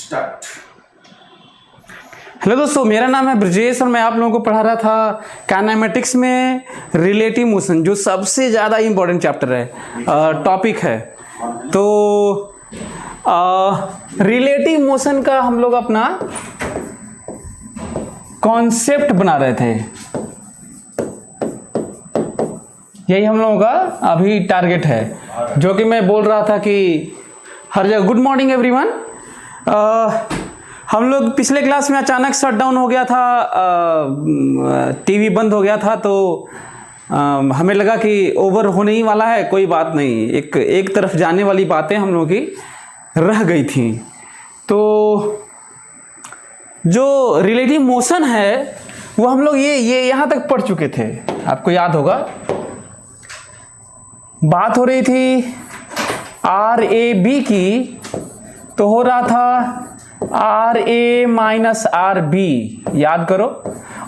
Start. Hello दोस्तों, मेरा नाम है ब्रजेश और मैं आप लोगों को पढ़ा रहा था काइनेमेटिक्स में रिलेटिव मोशन, जो सबसे ज़्यादा इम्पोर्टेंट चैप्टर है, टॉपिक है। तो रिलेटिव मोशन का हम लोग अपना कॉन्सेप्ट बना रहे थे। यही हम लोगों का अभी टारगेट है, जो कि मैं बोल रहा था कि हर जगह। Good morning everyone. हम लोग पिछले क्लास में अचानक शट डाउन हो गया था, टीवी बंद हो गया था, तो हमें लगा कि ओवर होने ही वाला है। कोई बात नहीं, एक तरफ जाने वाली बातें हम लोगों की रह गई थी। तो जो रिलेटिव मोशन है वो हम लोग ये यहाँ तक पढ़ चुके थे, आपको याद होगा। बात हो रही थी आर ए बी की, तो हो रहा था R A minus R B, याद करो।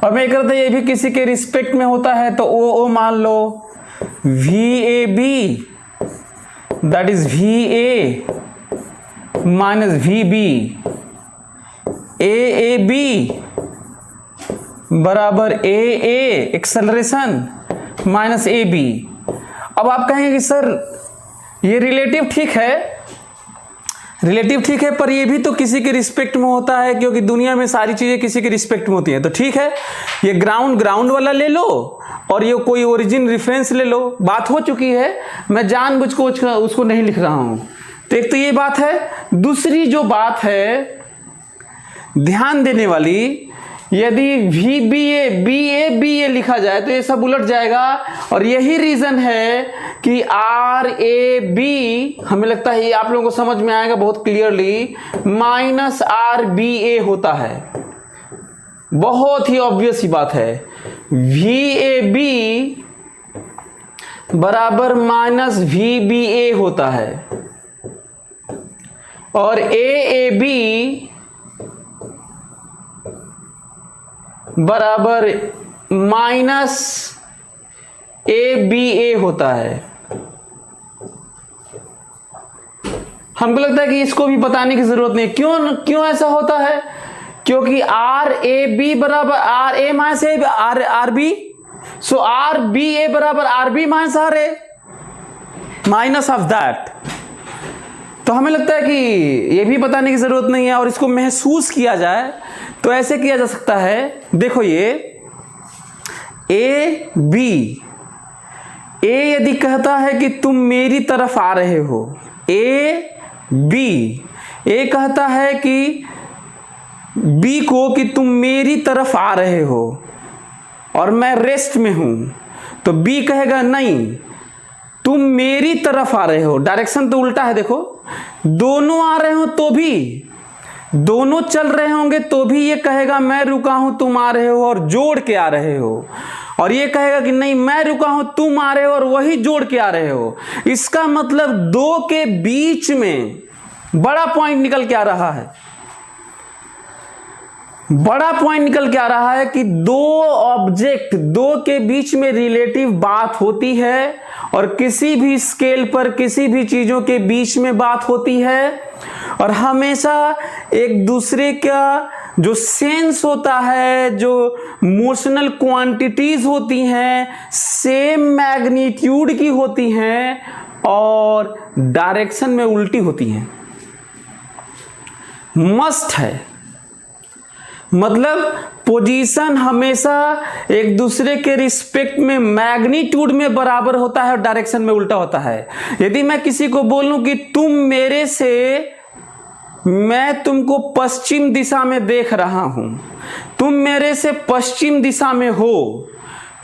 और मैं कहता ये भी किसी के रिस्पेक्ट में होता है, तो ओ मान लो V A B, that is V A minus V B, A B बराबर A acceleration minus A B. अब आप कहेंगे कि सर ये रिलेटिव ठीक है, पर ये भी तो किसी के रिस्पेक्ट में होता है, क्योंकि दुनिया में सारी चीज़ें किसी के रिस्पेक्ट में होती हैं। तो ठीक है, ये ग्राउंड वाला ले लो और ये कोई ओरिजिन रेफरेंस ले लो। बात हो चुकी है, मैं जानबूझ को उसको नहीं लिख रहा हूँ। तो एक तो ये बात है। दूसरी जो बात है ध्यान देने वाली, यदि वी बी ए लिखा जाए तो ये सब उलट जाएगा। और यही रीजन है कि आर ए बी, हमें लगता है ये आप लोगों को समझ में आएगा बहुत क्लियरली, माइनस आर बी ए होता है। बहुत ही ऑब्वियस ही बात है। वी ए बी बराबर माइनस वी बी ए होता है, और ए बी बराबर माइनस ए बी ए होता है। हमको लगता है कि इसको भी बताने की जरूरत नहीं। क्यों ऐसा होता है? क्योंकि आर ए बी बराबर R A minus A R B, so R B A बराबर R B minus R A, minus of that. तो हमें लगता है कि ये भी बताने की जरूरत नहीं है। और इसको महसूस किया जाए तो ऐसे किया जा सकता है। देखो, ये ए बी, ए यदि कहता है कि तुम मेरी तरफ आ रहे हो, ए बी, ए कहता है कि बी को कि तुम मेरी तरफ आ रहे हो और मैं रेस्ट में हूं, तो बी कहेगा नहीं, तुम मेरी तरफ आ रहे हो। डायरेक्शन तो उल्टा है। देखो, दोनों आ रहे हो तो भी, दोनों चल रहे होंगे तो भी ये कहेगा मैं रुका हूं तुम आ रहे हो, और जोड़ के आ रहे हो। और ये कहेगा कि नहीं, मैं रुका हूं तुम आ रहे हो, और वही जोड़ के आ रहे हो। इसका मतलब दो के बीच में बड़ा पॉइंट निकल के आ रहा है। बड़ा पॉइंट निकल के आ रहा है कि दो ऑब्जेक्ट, दो के बीच में रिलेटिव बात होती है, और किसी भी स्केल पर किसी भी चीजों के बीच में बात होती है। और हमेशा एक दूसरे का जो सेंस होता है, जो मोशनल क्वांटिटीज होती हैं, सेम मैग्नीट्यूड की होती हैं और डायरेक्शन में उल्टी होती हैं। मस्ट है, मतलब पोजीशन हमेशा एक दूसरे के रिस्पेक्ट में मैग्नीट्यूड में बराबर होता है और डायरेक्शन में उल्टा होता है। यदि मैं किसी को बोलूं कि तुम मेरे से, मैं तुमको पश्चिम दिशा में देख रहा हूं, तुम मेरे से पश्चिम दिशा में हो,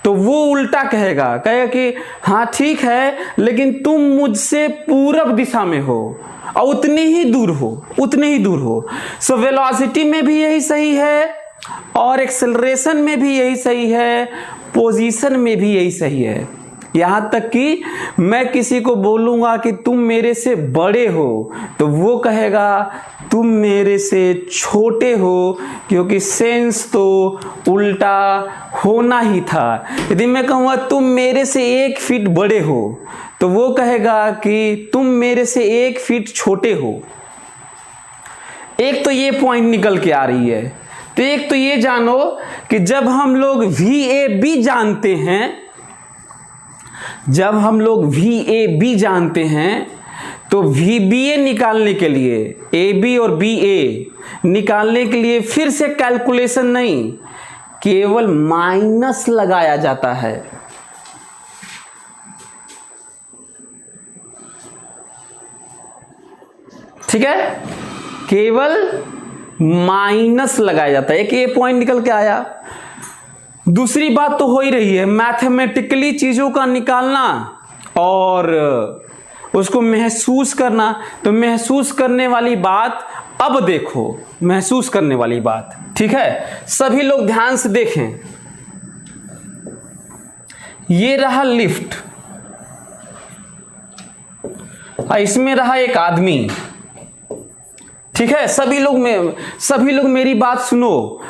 तो वो उल्टा कहेगा कि हाँ ठीक है, लेकिन तुम मुझसे पूरब दिशा में हो और उतनी ही दूर हो। सो वेलोसिटी में भी यही सही है, और एक्सेलरेशन में भी यही सही है, पोजीशन में भी यही सही है। यहां तक कि मैं किसी को बोलूंगा कि तुम मेरे से बड़े हो, तो वो कहेगा तुम मेरे से छोटे हो, क्योंकि सेंस तो उल्टा होना ही था। यदि मैं कहूँगा तुम मेरे से 1 फीट बड़े हो, तो वो कहेगा कि तुम मेरे से 1 फीट छोटे हो। एक तो ये पॉइंट निकल के आ रही है। तो एक तो ये जानो कि जब हम लोग VAB जानते हैं, जब हम लोग VAB जानते हैं तो VBA निकालने के लिए, AB और BA निकालने के लिए फिर से कैलकुलेशन नहीं, केवल माइनस लगाया जाता है। ठीक है, केवल माइनस लगाया जाता है। एक ये पॉइंट निकल के आया। दूसरी बात तो हो ही रही है, मैथमेटिकली चीजों का निकालना और उसको महसूस करना। तो महसूस करने वाली बात अब देखो, महसूस करने वाली बात, ठीक है। सभी लोग ध्यान से देखें, ये रहा लिफ्ट, इसमें रहा एक आदमी, ठीक है। सभी लोग मेरी बात सुनो।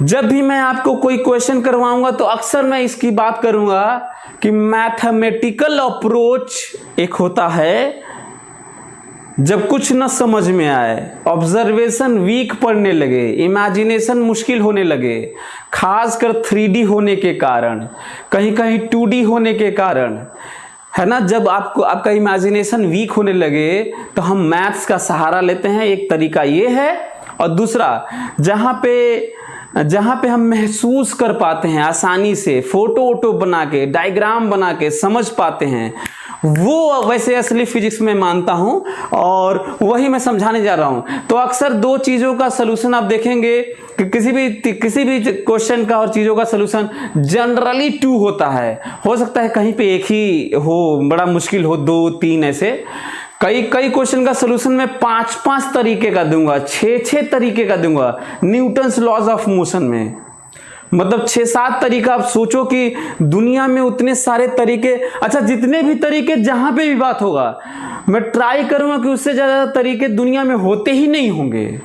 जब भी मैं आपको कोई क्वेश्चन करवाऊंगा तो अक्सर मैं इसकी बात करूंगा कि मैथमेटिकल अप्रोच एक होता है जब कुछ न समझ में आए, ऑब्जर्वेशन वीक पड़ने लगे, इमेजिनेशन मुश्किल होने लगे, खासकर 3D होने के कारण, कहीं कहीं 2D होने के कारण, है ना। जब आपका इमेजिनेशन वीक होने लगे तो हम मैथ्स का सहारा लेते हैं। एक तरीका ये है, और दूसरा जहाँ पे हम महसूस कर पाते हैं आसानी से, फोटो वोटो बना के, डायग्राम बना के समझ पाते हैं, वो वैसे असली फिजिक्स में मानता हूं और वही मैं समझाने जा रहा हूं। तो अक्सर दो चीज़ों का सलूशन आप देखेंगे कि किसी भी क्वेश्चन का और चीज़ों का सलूशन जनरली 2 होता है। हो सकता है कहीं पे एक ही हो, बड़ा मुश्किल हो 2-3 ऐसे। कई क्वेश्चन का सलूशन मैं 5 तरीके का दूंगा, 6 तरीके का दूंगा न्यूटन्स लॉज ऑफ मोशन में। मतलब 6-7 तरीका। आप सोचो कि दुनिया में उतने सारे तरीके, अच्छा जितने भी तरीके जहां पे भी बात होगा, मैं ट्राई करूंगा कि उससे ज्यादा तरीके दुनिया में होते ही नहीं होंगे।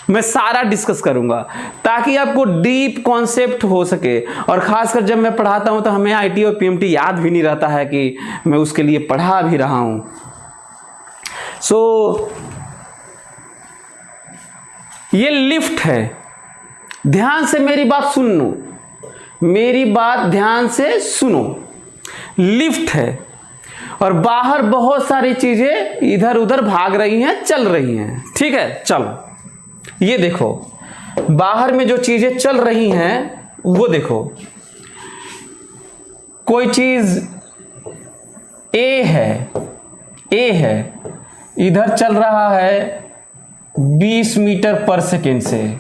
मैं सारा डिस्कस करूंगा ताकि आपको डीप कॉन्सेप्ट हो सके। और खासकर जब मैं पढ़ाता हूं तो हमें IT और PMT याद भी नहीं रहता है कि मैं उसके लिए पढ़ा भी रहा हूं। ये लिफ्ट है, ध्यान से मेरी बात सुनो, मेरी बात ध्यान से सुनो। लिफ्ट है और बाहर बहुत सारी चीजें इधर उधर भाग रही हैं, चल रही हैं, ठीक है। चलो ये देखो, बाहर में जो चीजें चल रही हैं वो देखो। कोई चीज ए है, इधर चल रहा है 20 मीटर पर सेकेंड से।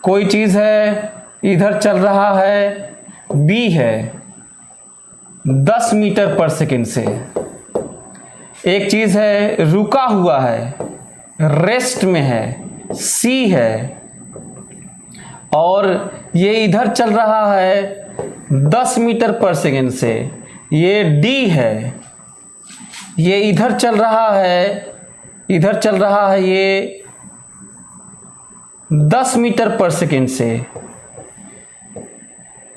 कोई चीज है इधर चल रहा है, बी है 10 मीटर पर सेकेंड से। एक चीज है रुका हुआ है, रेस्ट में है, सी है, और ये इधर चल रहा है 10 मीटर पर सेकेंड से, ये डी है। ये इधर चल रहा है ये 10 मीटर पर सेकेंड से।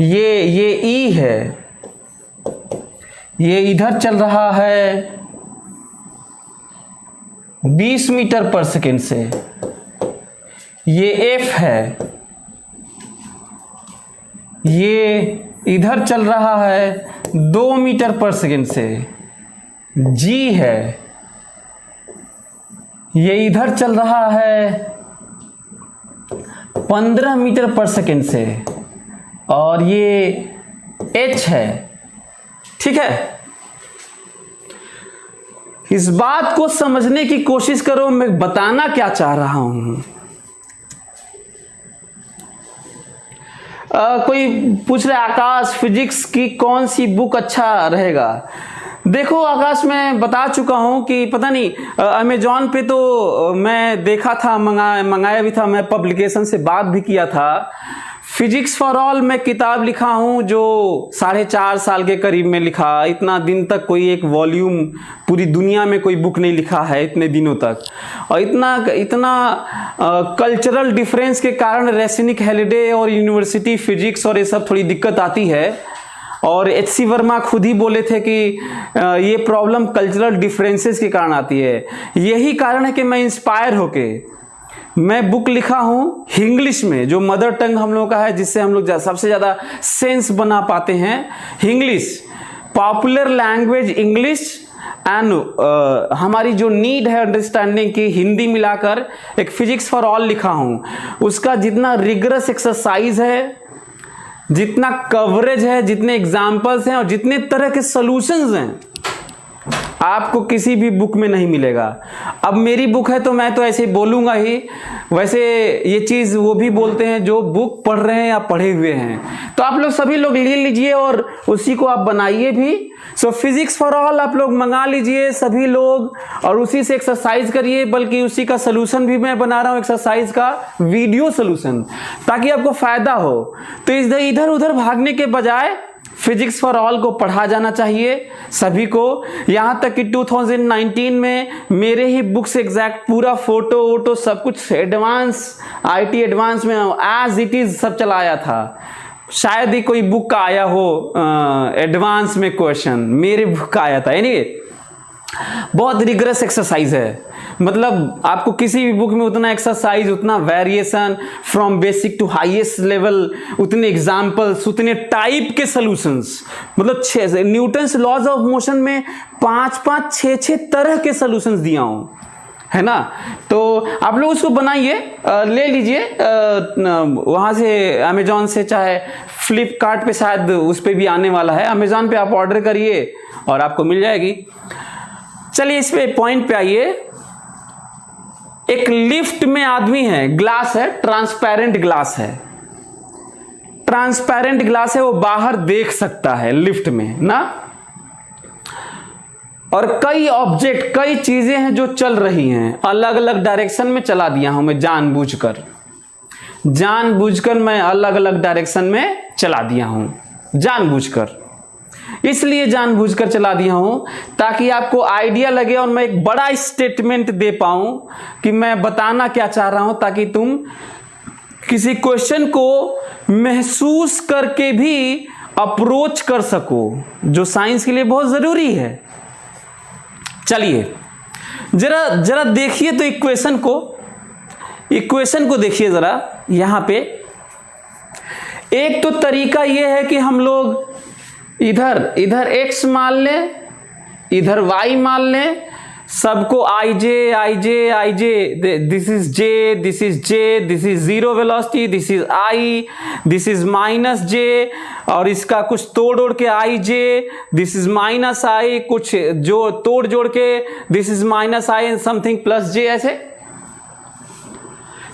ये ई है, ये इधर चल रहा है 20 मीटर पर सेकेंड से। ये एफ है, ये इधर चल रहा है 2 मीटर पर सेकेंड से। जी है, ये इधर चल रहा है 15 मीटर पर सेकेंड से, और ये एच है, ठीक है। इस बात को समझने की कोशिश करो, मैं बताना क्या चाह रहा हूं। कोई पूछ रहा है आकाश फिजिक्स की कौन सी बुक अच्छा रहेगा। देखो आकाश, मैं बता चुका हूं कि पता नहीं अमेजॉन पे तो मैं देखा था, मंगाया भी था, मैं पब्लिकेशन से बात भी किया था। फिजिक्स फॉर ऑल मैं किताब लिखा हूं जो 4.5 साल के करीब में लिखा। इतना दिन तक कोई एक वॉल्यूम पूरी दुनिया में कोई बुक नहीं लिखा है इतने दिनों तक। और इतना कल्चरल डिफरेंस के कारण रेसिनिक हैलिडे और यूनिवर्सिटी फिजिक्स और ये सब थोड़ी दिक्कत आती है। और एच.सी. वर्मा खुद ही बोले थे कि ये प्रॉब्लम कल्चरल डिफरेंसेस के कारण आती है। यही कारण है कि मैं इंस्पायर होके मैं बुक लिखा हूँ इंग्लिश में, जो मदर टंग हम लोग का है, जिससे हम लोग सबसे ज़्यादा सेंस बना पाते हैं। English, popular language English and हमारी जो नीड है अंडरस्टैंडिंग की, हिंदी मिलाकर एक फिजिक्स फॉर ऑल लिखा हूँ। उसका जितना रिगरस एक्सरसाइज है, जितना कवरेज है, जितने एग्जाम्पल्स हैं और जितने तरह के सॉल्यूशंस हैं, आपको किसी भी बुक में नहीं मिलेगा। अब मेरी बुक है तो मैं तो ऐसे ही बोलूँगा ही, वैसे ये चीज़ वो भी बोलते हैं जो बुक पढ़ रहे हैं या पढ़े हुए हैं। तो आप लोग सभी लोग ले लीजिए और उसी को आप बनाइए भी। सो फिजिक्स फॉर ऑल आप लोग मंगा लीजिए सभी लोग और उसी से एक्सरसाइज करिए, बल्कि उसी का सोल्यूशन भी मैं बना रहा हूँ, एक्सरसाइज का वीडियो सोल्यूशन, ताकि आपको फायदा हो। तो इधर उधर भागने के बजाय फिजिक्स फॉर ऑल को पढ़ा जाना चाहिए सभी को। यहाँ तक कि 2019 में मेरे ही बुक से एग्जैक्ट पूरा फोटो वोटो सब कुछ एडवांस, IT एडवांस में एज इट इज सब चलाया था। शायद ही कोई बुक का आया हो एडवांस में क्वेश्चन, मेरे बुक का आया था। यानी बहुत रिगरस एक्सरसाइज है, मतलब आपको किसी भी बुक में उतना एक्सरसाइज, उतना variation from basic to highest level, उतने एग्जाम्पल्स, उतने टाइप के सॉल्यूशंस, मतलब न्यूटन्स लॉज ऑफ मोशन में 5-5, 6-6 तरह के सॉल्यूशंस दिया हूं, है ना। तो आप लोग उसको बनाइए, ले लीजिए वहां से, अमेजॉन से, चाहे फ्लिपकार्ट पे शायद उस पे भी आने वाला है। अमेजॉन पे आप ऑर्डर करिए और आपको मिल जाएगी। चलिए इस पे पॉइंट पे आइए। एक लिफ्ट में आदमी है, ग्लास है, ट्रांसपेरेंट ग्लास है, ट्रांसपेरेंट ग्लास है, वो बाहर देख सकता है लिफ्ट में ना। और कई ऑब्जेक्ट, कई चीजें हैं जो चल रही हैं, अलग अलग डायरेक्शन में चला दिया हूं मैं जानबूझकर मैं अलग अलग डायरेक्शन में चला दिया हूं, जानबूझकर। इसलिए जानबूझकर चला दिया हूं ताकि आपको आइडिया लगे और मैं एक बड़ा स्टेटमेंट दे पाऊं कि मैं बताना क्या चाह रहा हूं, ताकि तुम किसी क्वेश्चन को महसूस करके भी अप्रोच कर सको, जो साइंस के लिए बहुत जरूरी है। चलिए जरा देखिए तो इक्वेशन को देखिए जरा। यहां पे एक तो तरीका यह है कि हम लोग इधर x मान लें, इधर y मान लें, सबको ij, this is j, this is j, this is zero velocity, this is i, this is minus j, और इसका कुछ तोड़ के ij, this is minus i, कुछ जो जोड़ के this is minus i and something plus j। ऐसे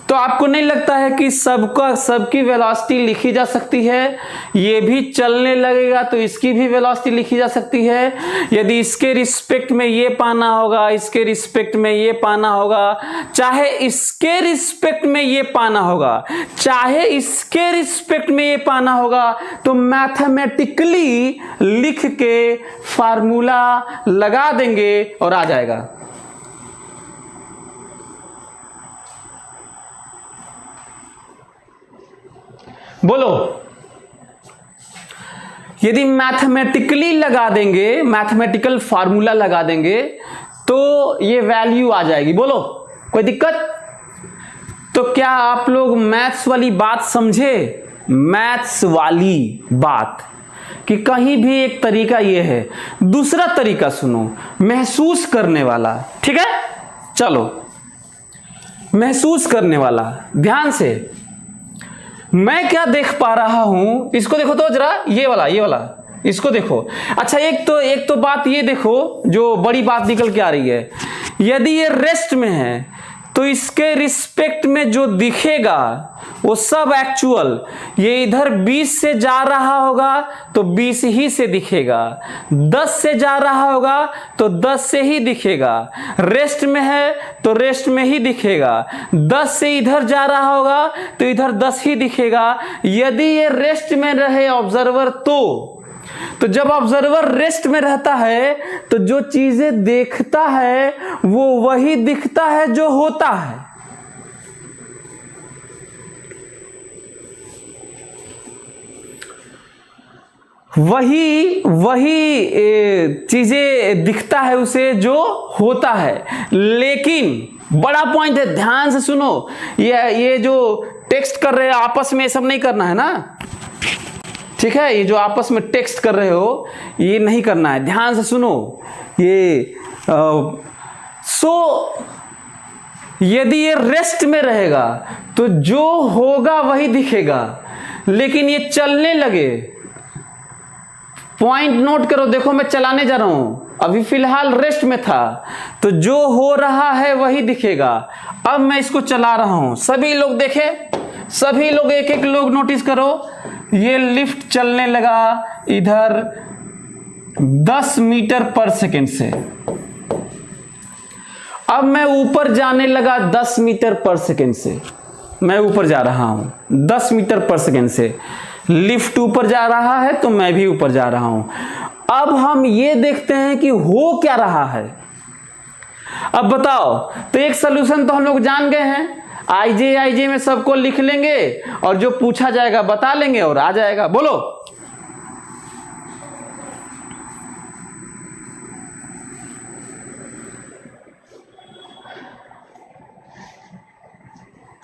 तो आपको नहीं लगता है कि सबकी वेलोसिटी लिखी जा सकती है? ये भी चलने लगेगा तो इसकी भी वेलोसिटी लिखी जा सकती है। यदि इसके रिस्पेक्ट में ये पाना होगा, इसके रिस्पेक्ट में ये पाना होगा, चाहे इसके रिस्पेक्ट में ये पाना होगा, चाहे इसके रिस्पेक्ट में ये पाना होगा, तो मैथमेटिकली लिख के फार्मूला लगा देंगे और आ जाएगा। बोलो, यदि मैथमेटिकली लगा देंगे, मैथमेटिकल फार्मूला लगा देंगे, तो ये वैल्यू आ जाएगी। बोलो, कोई दिक्कत? तो क्या आप लोग मैथ्स वाली बात समझे? मैथ्स वाली बात कि कहीं भी एक तरीका ये है। दूसरा तरीका सुनो, महसूस करने वाला। ठीक है, चलो महसूस करने वाला, ध्यान से। मैं क्या देख पा रहा हूं, इसको देखो तो जरा, ये वाला इसको देखो। अच्छा, एक तो बात ये देखो जो बड़ी बात निकल के आ रही है। यदि ये रेस्ट में है तो इसके रिस्पेक्ट में जो दिखेगा वो सब एक्चुअल, ये इधर 20 से जा रहा होगा तो 20 ही से दिखेगा, 10 से जा रहा होगा तो 10 से ही दिखेगा, रेस्ट में है तो रेस्ट में ही दिखेगा, 10 से इधर जा रहा होगा तो इधर 10 ही दिखेगा। यदि ये रेस्ट में रहे ऑब्जर्वर तो जब ऑब्जर्वर रेस्ट में रहता है तो जो चीजें देखता है वो वही दिखता है जो होता है। वही चीजें दिखता है उसे जो होता है। लेकिन बड़ा पॉइंट है, ध्यान से सुनो, ये जो टेक्स्ट कर रहे हैं आपस में, ये सब नहीं करना है ना, ठीक है? ये जो आपस में टेक्स्ट कर रहे हो ये नहीं करना है, ध्यान से सुनो। ये यदि ये रेस्ट में रहेगा तो जो होगा वही दिखेगा, लेकिन ये चलने लगे, पॉइंट नोट करो, देखो मैं चलाने जा रहा हूं, अभी फिलहाल रेस्ट में था, तो जो हो रहा है वही दिखेगा। अब मैं इसको चला रहा हूं, सभी लोग देखे, सभी लोग एक एक लोग नोटिस करो, ये लिफ्ट चलने लगा इधर 10 मीटर पर सेकेंड से, अब मैं ऊपर जाने लगा 10 मीटर पर सेकेंड से, मैं ऊपर जा रहा हूं 10 मीटर पर सेकेंड से, लिफ्ट ऊपर जा रहा है तो मैं भी ऊपर जा रहा हूं। अब हम ये देखते हैं कि हो क्या रहा है। अब बताओ, तो एक सलूशन तो हम लोग जान गए हैं, आईजे में सबको लिख लेंगे और जो पूछा जाएगा बता लेंगे और आ जाएगा। बोलो,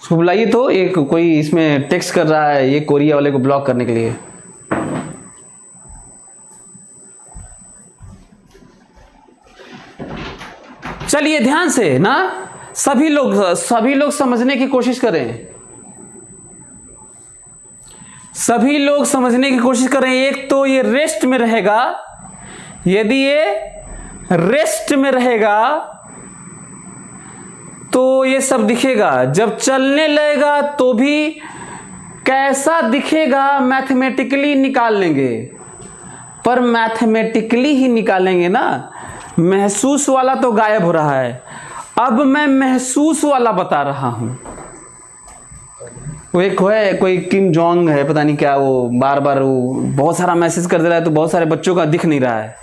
उसको बुलाइए। तो एक कोई इसमें टेक्स्ट कर रहा है ये कोरिया वाले को ब्लॉक करने के लिए। चलिए ध्यान से ना, सभी लोग समझने की कोशिश करें, सभी लोग समझने की कोशिश करें। एक तो ये रेस्ट में रहेगा, यदि ये रेस्ट में रहेगा तो ये सब दिखेगा, जब चलने लगेगा तो भी कैसा दिखेगा मैथमेटिकली निकाल लेंगे, पर मैथमेटिकली ही निकालेंगे ना, महसूस वाला तो गायब हो रहा है। अब मैं महसूस वाला बता रहा हूं। वो एक है कोई किम जोंग है, पता नहीं क्या, वो बार बार वो बहुत सारा मैसेज कर दे रहा है, तो बहुत सारे बच्चों का दिख नहीं रहा है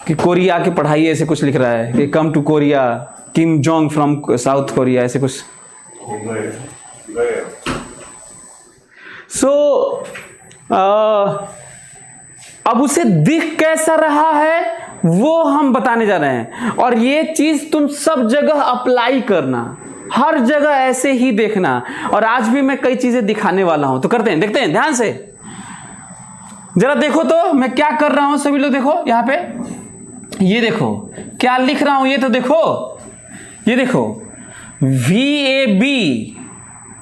कि कोरिया की पढ़ाई, ऐसे कुछ लिख रहा है कि come to Korea, Kim Jong from South Korea, ऐसे कुछ। अब उसे दिख कैसा रहा है वो हम बताने जा रहे हैं, और ये चीज तुम सब जगह अप्लाई करना, हर जगह ऐसे ही देखना। और आज भी मैं कई चीजें दिखाने वाला हूं, तो करते हैं, देखते हैं ध्यान से। जरा देखो तो मैं क्या कर रहा हूं, सभी लोग देखो यहां पे, ये देखो क्या लिख रहा हूं, ये तो देखो, ये देखो VAB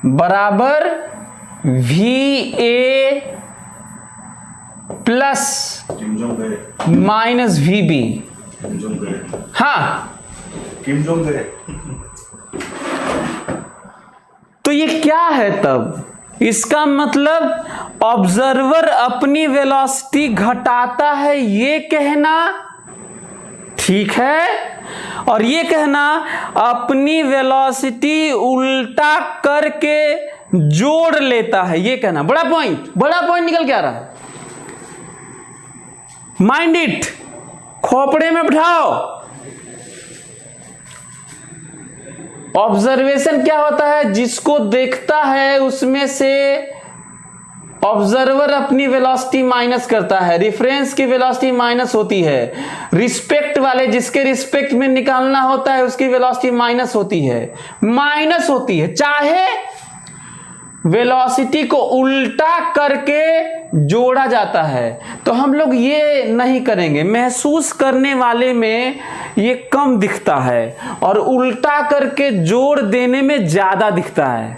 बराबर VA प्लस माइनस VB। हाँ, तो ये क्या है तब? इसका मतलब ऑब्जर्वर अपनी वेलोसिटी घटाता है, ये कहना ठीक है, और ये कहना अपनी वेलोसिटी उल्टा करके जोड़ लेता है, ये कहना। बड़ा पॉइंट निकल के आ रहा है। माइंड इट, खोपड़े में बिठाओ। ऑब्जर्वेशन क्या होता है? जिसको देखता है उसमें से ऑब्जर्वर अपनी वेलोसिटी माइनस करता है, रेफरेंस की वेलोसिटी माइनस होती है, रिस्पेक्ट वाले जिसके रिस्पेक्ट में निकालना होता है उसकी वेलोसिटी माइनस होती है, चाहे वेलोसिटी को उल्टा करके जोड़ा जाता है। तो हम लोग ये नहीं करेंगे, महसूस करने वाले में ये कम दिखता है और उल्टा करके जोड़ देने में ज्यादा दिखता है,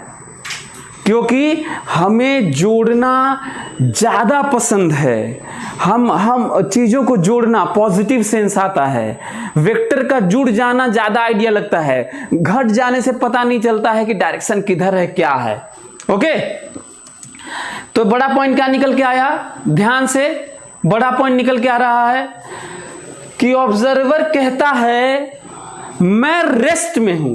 क्योंकि हमें जोड़ना ज्यादा पसंद है। हम चीजों को जोड़ना, पॉजिटिव सेंस आता है। वेक्टर का जुड़ जाना ज्यादा आइडिया लगता है, घट जाने से पता नहीं चलता है कि डायरेक्शन किधर है, क्या है। ओके, तो बड़ा पॉइंट क्या निकल के आया? ध्यान से, बड़ा पॉइंट निकल के आ रहा है कि ऑब्जर्वर कहता है मैं रेस्ट में हूं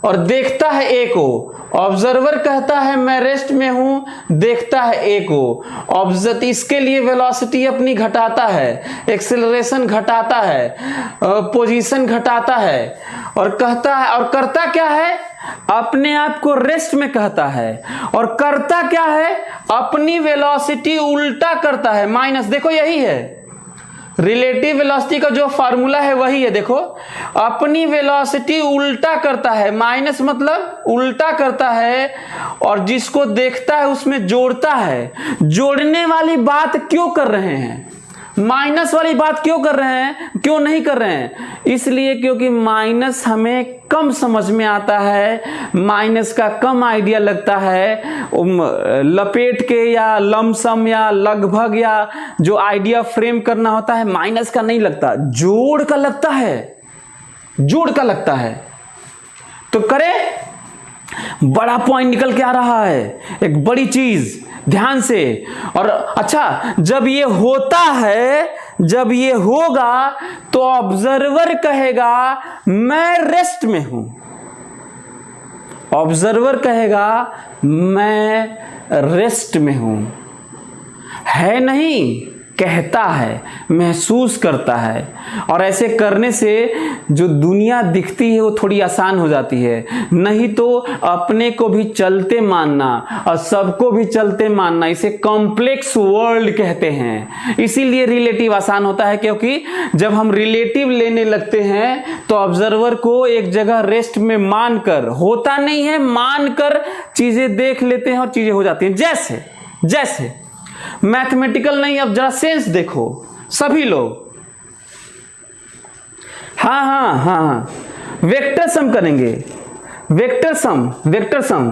और देखता है ए को। ऑब्जर्वर कहता है मैं रेस्ट में हूं, देखता है ए को। ऑब्जर्व इसके लिए वेलोसिटी अपनी घटाता है, एक्सेलरेशन घटाता है, पोजीशन घटाता है, और कहता है, और करता क्या है? अपने आप को रेस्ट में कहता है और करता क्या है, अपनी वेलोसिटी उल्टा करता है, माइनस। देखो यही है रिलेटिव वेलोसिटी का जो फार्मूला है वही है। देखो अपनी वेलोसिटी उल्टा करता है, माइनस मतलब उल्टा करता है, और जिसको देखता है उसमें जोड़ता है। जोड़ने वाली बात क्यों कर रहे हैं, माइनस वाली बात क्यों कर रहे हैं, क्यों नहीं कर रहे हैं? इसलिए क्योंकि माइनस हमें कम समझ में आता है, माइनस का कम आइडिया लगता है। लपेट के या लमसम या लगभग या जो आइडिया फ्रेम करना होता है माइनस का नहीं लगता, जोड़ का लगता है, जोड़ का लगता है। तो करे, बड़ा पॉइंट निकल के आ रहा है, एक बड़ी चीज, ध्यान से। और अच्छा, जब ये होता है, जब ये होगा तो ऑब्जर्वर कहेगा मैं रेस्ट में हूं। ऑब्जर्वर कहेगा मैं रेस्ट में हूं, है नहीं, कहता है, महसूस करता है। और ऐसे करने से जो दुनिया दिखती है वो थोड़ी आसान हो जाती है। नहीं तो अपने को भी चलते मानना और सबको भी चलते मानना, इसे कॉम्प्लेक्स वर्ल्ड कहते हैं। इसीलिए रिलेटिव आसान होता है, क्योंकि जब हम रिलेटिव लेने लगते हैं तो ऑब्जर्वर को एक जगह रेस्ट में मानकर, होता नहीं है, मानकर चीजें देख लेते हैं और चीजें हो जाती हैं। जैसे जैसे मैथमेटिकल नहीं, अब जरा सेंस देखो सभी लोग। हाँ, वेक्टर सम करेंगे, वेक्टर सम।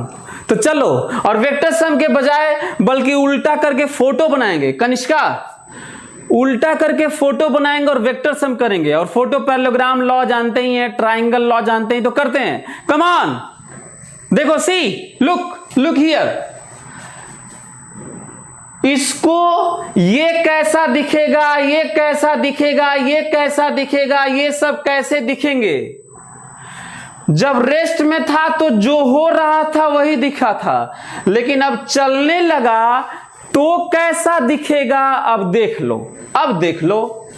तो चलो, और वेक्टर सम के बजाय बल्कि उल्टा करके फोटो बनाएंगे। कनिष्का, उल्टा करके फोटो बनाएंगे और वेक्टर सम करेंगे। और फोटो पैरेललोग्राम लॉ जानते ही हैं, ट्राइंगल लॉ जानते ही, तो करते हैं। कम ऑन, देखो, सी, लुक हियर। इसको ये कैसा दिखेगा, ये कैसा दिखेगा, ये कैसा दिखेगा, ये सब कैसे दिखेंगे? जब रेस्ट में था तो जो हो रहा था वही दिखा था, लेकिन अब चलने लगा तो कैसा दिखेगा? अब देख लो, अब देख लो।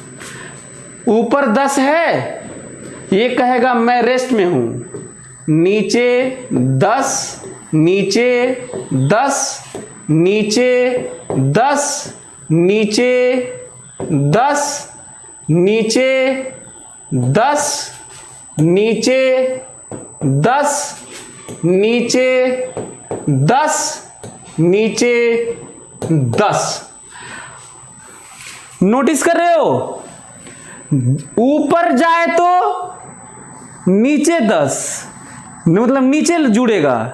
ऊपर 10 है, ये कहेगा मैं रेस्ट में हूं। नीचे 10, नीचे 10, नीचे 10, नीचे 10, नीचे 10, नीचे 10, नीचे 10, नीचे 10। नोटिस कर रहे हो? ऊपर जाए तो नीचे 10, मतलब नीचे जुड़ेगा,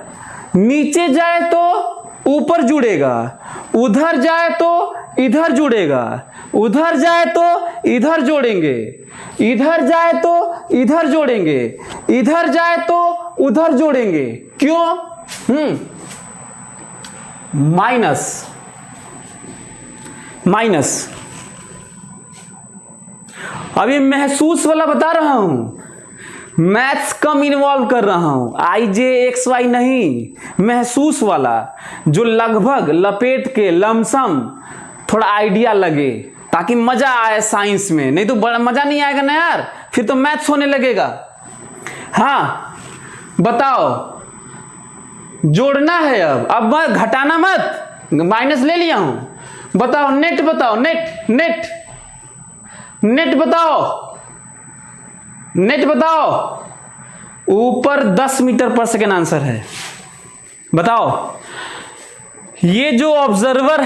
नीचे जाए तो ऊपर जुड़ेगा, उधर जाए तो इधर जुड़ेगा, उधर जाए तो इधर जोड़ेंगे, इधर जाए तो इधर जोड़ेंगे, इधर जाए तो उधर जोड़ेंगे। क्यों? माइनस। अभी महसूस वाला बता रहा हूं, मैथ्स कम इन्वॉल्व कर रहा हूं, IJXY नहीं, महसूस वाला, जो लगभग, लपेट के, लमसम, थोड़ा आइडिया लगे, ताकि मजा आए साइंस में। नहीं तो बड़ा मजा नहीं आएगा ना यार, फिर तो मैथ्स होने लगेगा। हाँ बताओ, जोड़ना है। अब घटाना मत, माइनस ले लिया हूं। बताओ नेट, बताओ नेट बताओ, नेट बताओ। ऊपर 10 मीटर पर सेकेंड आंसर है। बताओ, ये जो ऑब्जर्वर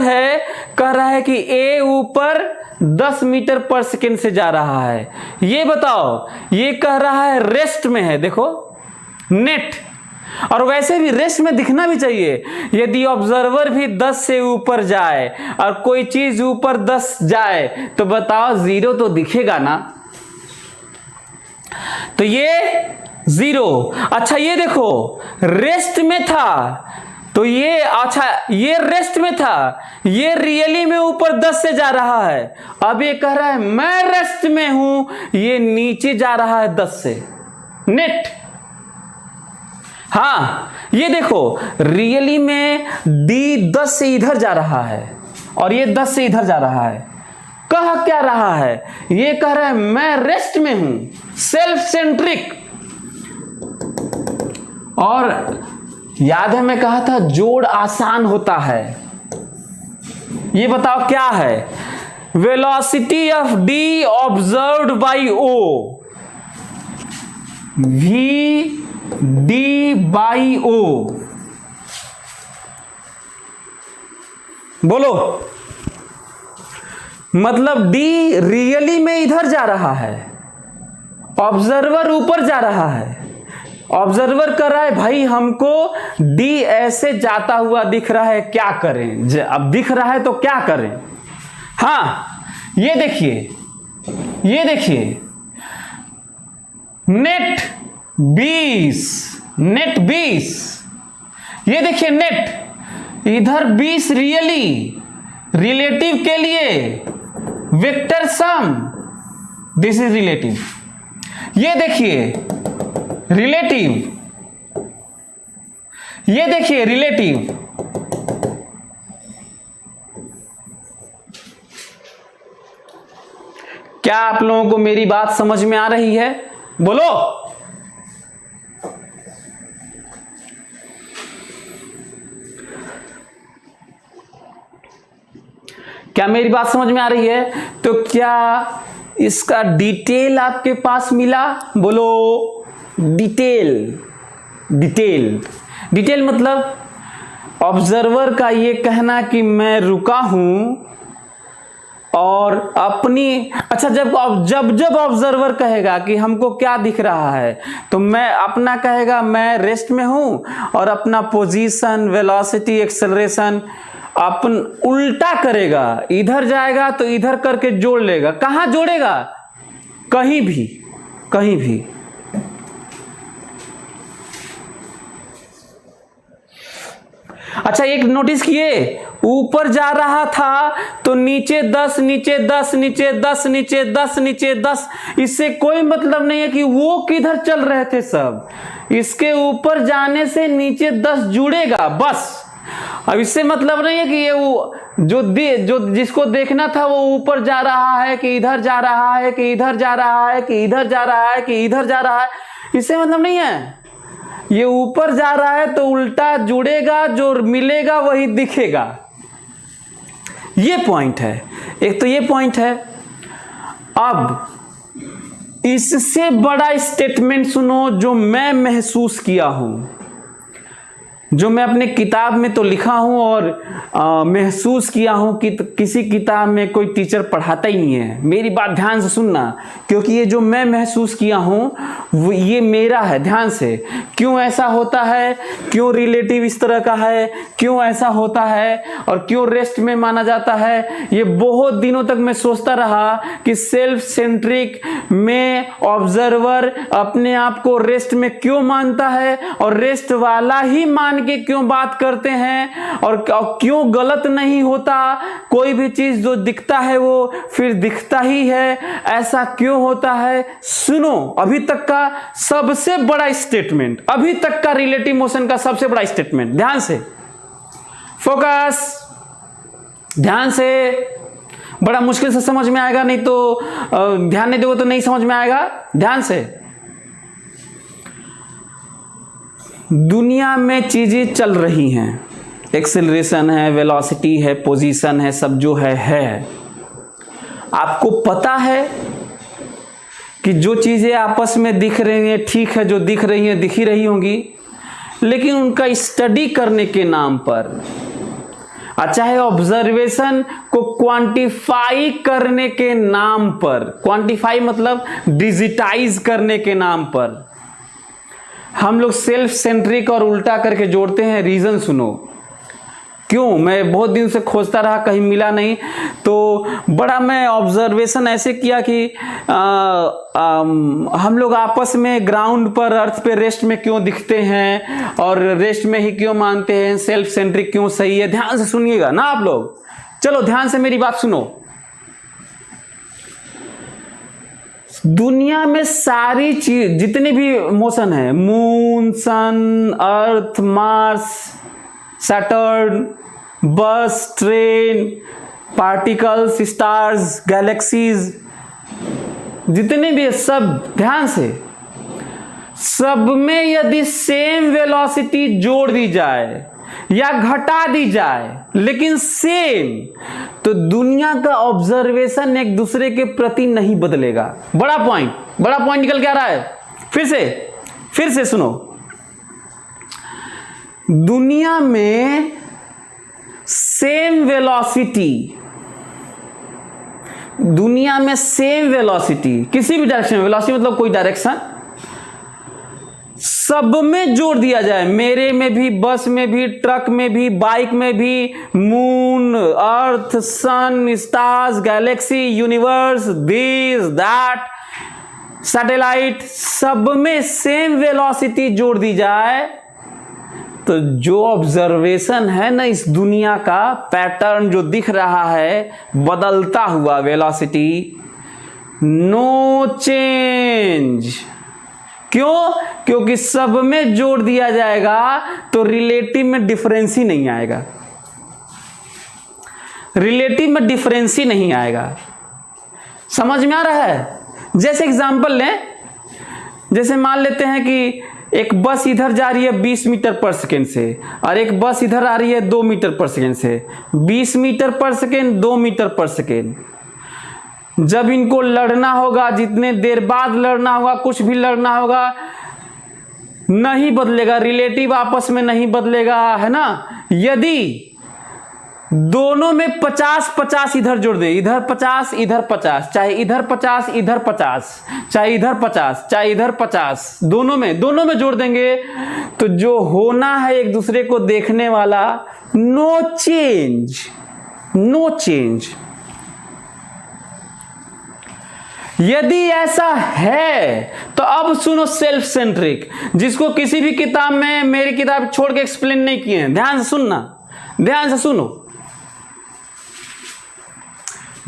है कह रहा है कि ए ऊपर 10 मीटर पर सेकेंड से जा रहा है। ये बताओ, ये कह रहा है रेस्ट में है। देखो नेट, और वैसे भी रेस्ट में दिखना भी चाहिए। यदि ऑब्जर्वर भी 10 से ऊपर जाए और कोई चीज ऊपर 10 जाए तो बताओ, जीरो तो दिखेगा ना। तो ये 0। अच्छा ये देखो, रेस्ट में था तो ये, अच्छा ये रेस्ट में था, ये रियली में ऊपर 10 से जा रहा है। अब ये कह रहा है मैं रेस्ट में हूं, ये नीचे जा रहा है 10 से। नेट। हाँ ये देखो, रियली में D 10 से इधर जा रहा है और ये 10 से इधर जा रहा है। कह क्या रहा है? ये कह रहा है मैं रेस्ट में हूं, सेल्फ सेंट्रिक। और याद है मैं कहा था जोड़ आसान होता है। ये बताओ क्या है? Velocity of D observed by O, V D by O. बोलो, मतलब डी रियली में इधर जा रहा है, ऑब्जर्वर ऊपर जा रहा है। ऑब्जर्वर कर रहा है भाई हमको डी ऐसे जाता हुआ दिख रहा है, क्या करें? अब दिख रहा है तो क्या करें? हाँ, ये देखिए, ये देखिए, नेट 20, नेट 20, ये देखिए नेट, इधर 20 रियली, रिलेटिव के लिए vector sum, this is relative. ये देखिए रिलेटिव, ये देखिए रिलेटिव। क्या आप लोगों को मेरी बात समझ में आ रही है? बोलो। क्या मेरी बात समझ में आ रही है? तो क्या इसका डिटेल आपके पास मिला? बोलो डिटेल। डिटेल, डिटेल मतलब ऑब्जर्वर का ये कहना कि मैं रुका हूं और अपनी, अच्छा, जब ऑब्जर्वर कहेगा कि हमको क्या दिख रहा है, तो मैं अपना कहेगा मैं रेस्ट में हूं और अपना पोजीशन, वेलोसिटी, एक्सेलरेशन अपन उल्टा करेगा, इधर जाएगा तो इधर करके जोड़ लेगा। कहां जोड़ेगा? कहीं भी, कहीं भी। अच्छा, एक नोटिस किए, ऊपर जा रहा था तो नीचे 10, नीचे 10, नीचे 10, नीचे 10, नीचे 10। इससे कोई मतलब नहीं है कि वो किधर चल रहे थे सब। इसके ऊपर जाने से नीचे 10 जुड़ेगा बस। अब इससे मतलब नहीं है कि ये वो जो जिसको देखना था वो ऊपर जा रहा है कि इधर जा रहा है कि इधर जा रहा है कि इधर जा रहा है कि इधर जा रहा है, इससे मतलब नहीं है। ये ऊपर जा रहा है तो उल्टा जुड़ेगा, जो मिलेगा वही दिखेगा। ये पॉइंट है, एक तो ये पॉइंट है। अब इससे बड़ा स्टेटमेंट सुनो जो मैं महसूस किया हूं, जो मैं अपने किताब में तो लिखा हूं और महसूस किया हूं कि किसी किताब में कोई टीचर पढ़ाता ही नहीं है। मेरी बात ध्यान से सुनना, क्योंकि ये जो मैं महसूस किया हूं वो ये मेरा है। ध्यान से, क्यों ऐसा होता है, क्यों रिलेटिव इस तरह का है, क्यों ऐसा होता है और क्यों रेस्ट में माना जाता है, ये बहुत दिनों तक मैं सोचता रहा कि सेल्फ सेंट्रिक में ऑब्जर्वर अपने आप को रेस्ट में क्यों मानता है और रेस्ट वाला ही मान के क्यों बात करते हैं, और क्यों गलत नहीं होता। कोई भी चीज जो दिखता है वो फिर दिखता ही है, ऐसा क्यों होता है? सुनो, अभी तक का सबसे बड़ा स्टेटमेंट, अभी तक का रिलेटिव मोशन का सबसे बड़ा स्टेटमेंट। ध्यान से, फोकस, ध्यान से। बड़ा मुश्किल से समझ में आएगा, नहीं तो ध्यान नहीं दोगे तो नहीं समझ में आएगा। ध्यान से, दुनिया में चीजें चल रही हैं, एक्सेलरेशन है, वेलोसिटी है, पोजीशन है, सब जो है। आपको पता है कि जो चीजें आपस में दिख रही हैं, ठीक है, जो दिख रही हैं दिख ही रही होंगी, लेकिन उनका स्टडी करने के नाम पर, चाहे ऑब्जर्वेशन को क्वांटिफाई करने के नाम पर, क्वांटिफाई मतलब डिजिटाइज करने के नाम पर, हम लोग सेल्फ सेंट्रिक और उल्टा करके जोड़ते हैं। रीजन सुनो क्यों। मैं बहुत दिन से खोजता रहा, कहीं मिला नहीं, तो बड़ा मैं ऑब्जर्वेशन ऐसे किया कि हम लोग आपस में ग्राउंड पर, अर्थ पे रेस्ट में क्यों दिखते हैं और रेस्ट में ही क्यों मानते हैं, सेल्फ सेंट्रिक क्यों सही है। ध्यान से सुनिएगा ना आप लोग, चलो ध्यान से मेरी बात सुनो। दुनिया में सारी चीज, जितने भी मोशन है, मून, सन, अर्थ, मार्स, सैटर्न, बस, ट्रेन, पार्टिकल्स, स्टार्स, गैलेक्सीज, जितने भी सब, ध्यान से, सब में यदि सेम वेलोसिटी जोड़ दी जाए या घटा दी जाए लेकिन सेम, तो दुनिया का ऑब्जर्वेशन एक दूसरे के प्रति नहीं बदलेगा। बड़ा पॉइंट निकल के आ रहा है। फिर से सुनो, दुनिया में सेम वेलोसिटी किसी भी डायरेक्शन में, वेलोसिटी मतलब कोई डायरेक्शन, सब में जोड़ दिया जाए, मेरे में भी, बस में भी, ट्रक में भी, बाइक में भी, moon, earth, sun, stars, galaxy, universe, this that, satellite, सब में सेम वेलोसिटी जोड़ दी जाए, तो जो ऑब्जर्वेशन है ना इस दुनिया का पैटर्न जो दिख रहा है बदलता हुआ वेलोसिटी, नो चेंज। क्यों? क्योंकि सब में जोड़ दिया जाएगा तो रिलेटिव में डिफरेंस ही नहीं आएगा, समझ में आ रहा है? जैसे एग्जांपल लें, जैसे मान लेते हैं कि एक बस इधर जा रही है 20 मीटर पर सेकेंड से और एक बस इधर आ रही है 2 मीटर पर सेकेंड से, 20 मीटर पर सेकेंड, 2 मीटर पर सेकेंड। जब इनको लड़ना होगा, जितने देर बाद लड़ना होगा, कुछ भी लड़ना होगा, नहीं बदलेगा, रिलेटिव आपस में नहीं बदलेगा, है ना। यदि दोनों में 50-50 इधर जोड़ दे, इधर 50 इधर 50, चाहे इधर 50 इधर 50, चाहे इधर 50 चाहे इधर 50, दोनों में जोड़ देंगे, तो जो होना है एक दूसरे को देखने वाला, नो चेंज। यदि ऐसा है तो अब सुनो सेल्फ सेंट्रिक, जिसको किसी भी किताब में, मेरी किताब छोड़ के एक्सप्लेन नहीं किए हैं, ध्यान से सुनो।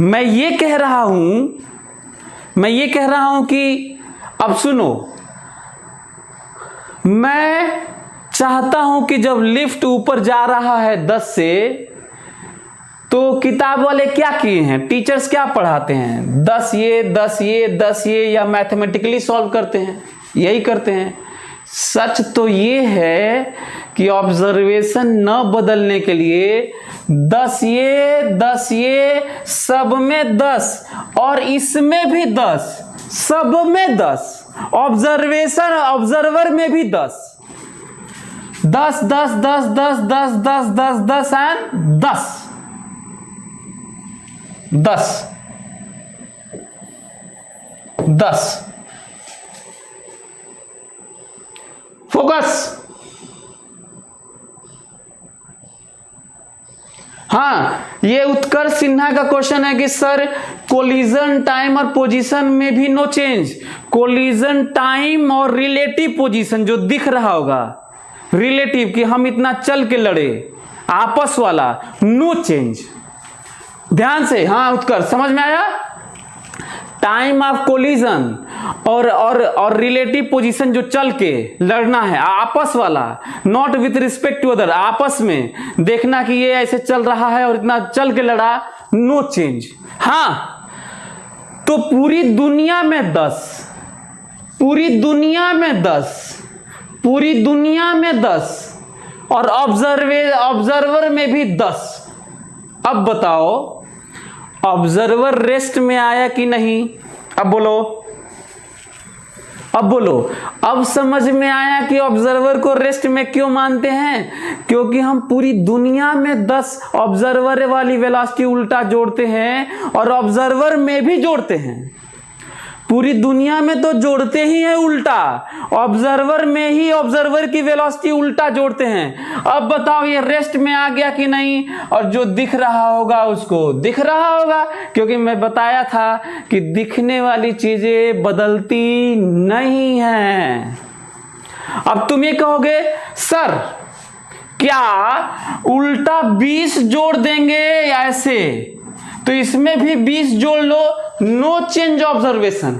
मैं ये कह रहा हूं कि अब सुनो, मैं चाहता हूं कि जब लिफ्ट ऊपर जा रहा है 10 से, तो किताब वाले क्या किए हैं, टीचर्स क्या पढ़ाते हैं, 10 ये या मैथमेटिकली सॉल्व करते हैं, यही करते हैं। सच तो ये है कि ऑब्जर्वेशन न बदलने के लिए 10 ये, सब में 10 और इसमें भी 10, सब में 10, ऑब्जर्वर में भी 10 एंड 10। फोकस। हाँ, ये उत्कर्ष सिन्हा का क्वेश्चन है कि सर कोलिजन टाइम और पोजीशन में भी नो चेंज। कोलिजन टाइम और रिलेटिव पोजीशन जो दिख रहा होगा, रिलेटिव कि हम इतना चल के लड़े, आपस वाला, नो चेंज। ध्यान से, हाँ उत्कर्ष समझ में आया? टाइम ऑफ कोलिजन और रिलेटिव पोजीशन जो चल के लड़ना है आपस वाला, not with respect to other, आपस में देखना कि ये ऐसे चल रहा है और इतना चल के लड़ा, नो चेंज। हाँ, तो पूरी दुनिया में 10, पूरी दुनिया में 10 और ऑब्जर्वर में भी 10। अब बताओ ऑब्जर्वर रेस्ट में आया कि नहीं? अब बोलो, अब समझ में आया कि ऑब्जर्वर को रेस्ट में क्यों मानते हैं? क्योंकि हम पूरी दुनिया में 10 ऑब्जर्वर वाली वेलोसिटी उल्टा जोड़ते हैं और ऑब्जर्वर में भी जोड़ते हैं। पूरी दुनिया में तो जोड़ते ही हैं उल्टा, ऑब्जर्वर में ही ऑब्जर्वर की वेलोसिटी उल्टा जोड़ते हैं। अब बताओ ये रेस्ट में आ गया कि नहीं? और जो दिख रहा होगा उसको दिख रहा होगा, क्योंकि मैं बताया था कि दिखने वाली चीजें बदलती नहीं हैं। अब तुम ये कहोगे सर क्या उल्टा 20 जोड़ देंगे ऐसे, तो इसमें भी 20 जोड़ लो, नो चेंज ऑब्जर्वेशन।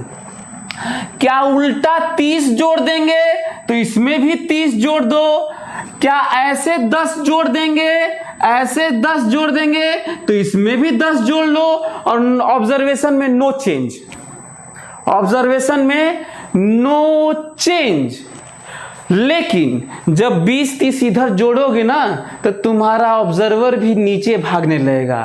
क्या उल्टा 30 जोड़ देंगे तो इसमें भी 30 जोड़ दो। क्या ऐसे 10 जोड़ देंगे, ऐसे 10 जोड़ देंगे तो इसमें भी 10 जोड़ लो और ऑब्जर्वेशन में नो चेंज, ऑब्जर्वेशन में नो चेंज। लेकिन जब 20-30 इधर जोड़ोगे ना तो तुम्हारा ऑब्जर्वर भी नीचे भागने लगेगा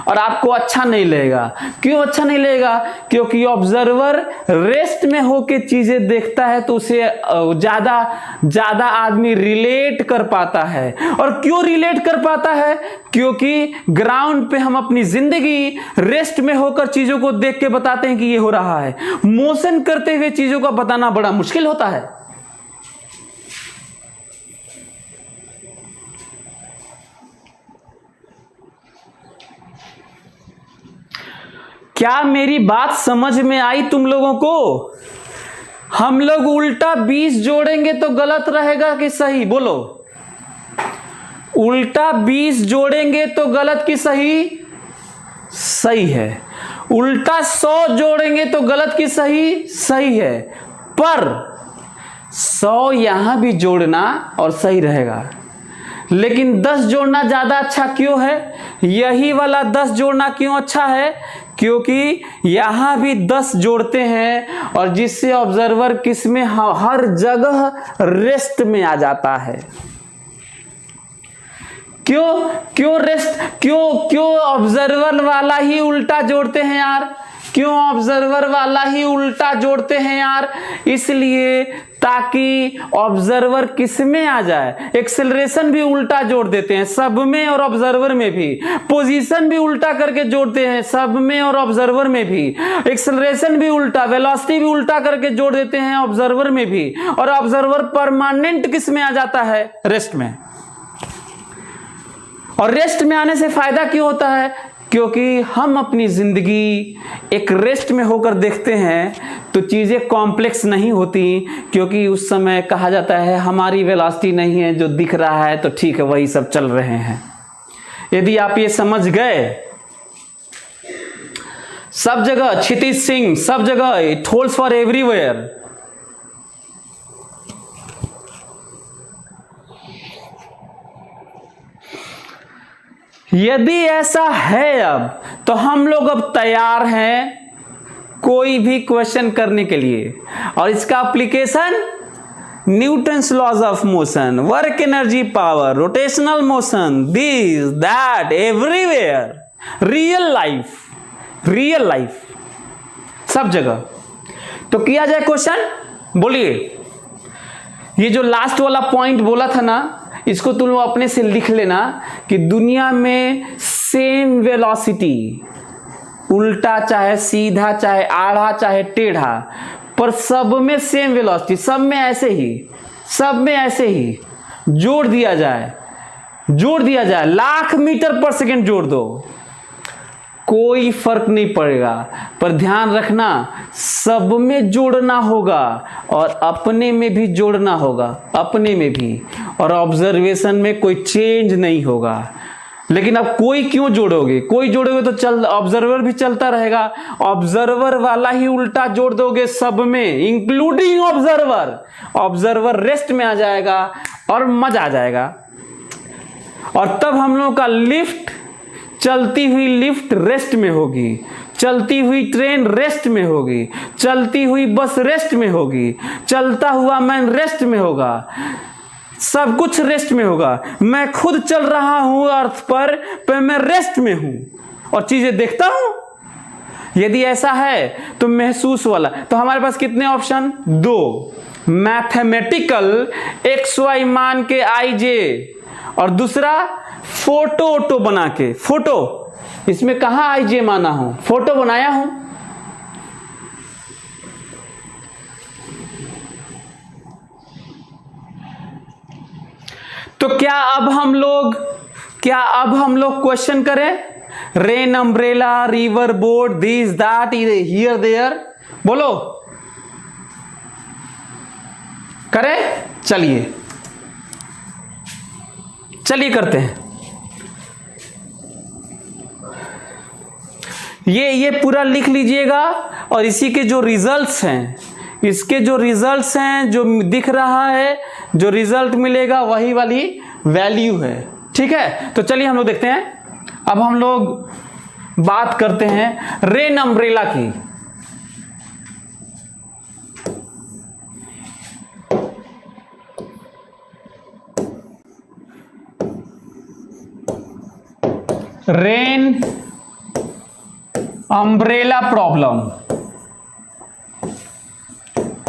और आपको अच्छा नहीं लगेगा। क्यों अच्छा नहीं लगेगा? क्योंकि ऑब्जर्वर रेस्ट में होके चीजें देखता है तो उसे ज्यादा आदमी रिलेट कर पाता है। और क्यों रिलेट कर पाता है? क्योंकि ग्राउंड पे हम अपनी जिंदगी रेस्ट में होकर चीजों को देख के बताते हैं कि ये हो रहा है। मोशन करते हुए चीजों का बताना बड़ा मुश्किल होता है। क्या मेरी बात समझ में आई तुम लोगों को? हम लोग उल्टा 20 जोड़ेंगे तो गलत रहेगा कि सही? बोलो, उल्टा 20 जोड़ेंगे तो गलत कि सही? सही है। उल्टा 100 जोड़ेंगे तो गलत कि सही? सही है। पर 100 यहां भी जोड़ना और सही रहेगा, लेकिन 10 जोड़ना ज्यादा अच्छा क्यों है? यही वाला 10 जोड़ना क्यों अच्छा है? क्योंकि यहां भी 10 जोड़ते हैं और जिससे ऑब्जर्वर किस में, हर जगह रेस्ट में आ जाता है। क्यों रेस्ट? क्यों ऑब्जर्वर वाला ही उल्टा जोड़ते हैं यार? क्यों ऑब्जर्वर वाला ही उल्टा जोड़ते हैं यार? इसलिए ताकि ऑब्जर्वर किस में आ जाए। एक्सेलरेशन भी उल्टा जोड़ देते हैं सब में और ऑब्जर्वर में भी। पोजीशन भी उल्टा करके जोड़ते हैं सब में और ऑब्जर्वर में भी। एक्सेलरेशन भी उल्टा, वेलोसिटी भी उल्टा करके जोड़ देते हैं ऑब्जर्वर में भी। और ऑब्जर्वर परमानेंट किस में आ जाता है? रेस्ट में। और रेस्ट में आने से फायदा क्यों होता है? क्योंकि हम अपनी जिंदगी एक रेस्ट में होकर देखते हैं तो चीजें कॉम्प्लेक्स नहीं होती, क्योंकि उस समय कहा जाता है हमारी वेलोसिटी नहीं है, जो दिख रहा है तो ठीक है, वही सब चल रहे हैं। यदि आप ये समझ गए, सब जगह क्षितिज सिंह, सब जगह इट होल्ड्स फॉर एवरीवेयर। यदि ऐसा है अब तो हम लोग अब तैयार हैं कोई भी क्वेश्चन करने के लिए। और इसका application Newton's laws of motion, work energy power, rotational motion, this that, everywhere, real life, सब जगह। तो किया जाए क्वेश्चन। बोलिए, ये जो लास्ट वाला पॉइंट बोला था ना, इसको तुम लोग अपने से लिख लेना कि दुनिया में सेम वेलोसिटी, उल्टा चाहे सीधा, चाहे आड़ा, चाहे टेढ़ा, पर सब में सेम वेलोसिटी, सब में ऐसे ही जोड़ दिया जाए, लाख मीटर पर सेकंड जोड़ दो, कोई फर्क नहीं पड़ेगा। पर ध्यान रखना, सब में जोड़ना होगा और अपने में भी जोड़ना होगा, अपने में भी। और ऑब्जर्वेशन में कोई चेंज नहीं होगा। लेकिन अब कोई क्यों जोड़ोगे? कोई जोड़ोगे तो ऑब्जर्वर भी चलता रहेगा। ऑब्जर्वर वाला ही उल्टा जोड़ दोगे सब में, इंक्लूडिंग ऑब्जर्वर रेस्ट में आ जाएगा और मजा आ जाएगा। और तब हम लोगों का लिफ्ट, चलती हुई लिफ्ट रेस्ट में होगी, चलती हुई ट्रेन रेस्ट में होगी, चलती हुई बस रेस्ट में होगी, चलता हुआ मैन रेस्ट में होगा, सब कुछ रेस्ट में होगा। मैं खुद चल रहा हूं अर्थ पर मैं रेस्ट में हूं और चीजें देखता हूं। यदि ऐसा है तो महसूस वाला, तो हमारे पास कितने ऑप्शन? 2, मैथमेटिकल XY मान के IJ, और दूसरा फोटो बना के। फोटो, इसमें कहां IJ माना हूं? फोटो बनाया हूं। तो क्या अब हम लोग क्वेश्चन करें? Rain umbrella, river boat, this that, here there, बोलो करें? चलिए करते हैं। ये पूरा लिख लीजिएगा और इसी के जो रिजल्ट्स हैं, जो दिख रहा है, जो रिजल्ट मिलेगा वही वाली वैल्यू है। ठीक है, तो चलिए हम लोग देखते हैं। अब हम लोग बात करते हैं रेन अम्ब्रेला की। Rain umbrella problem.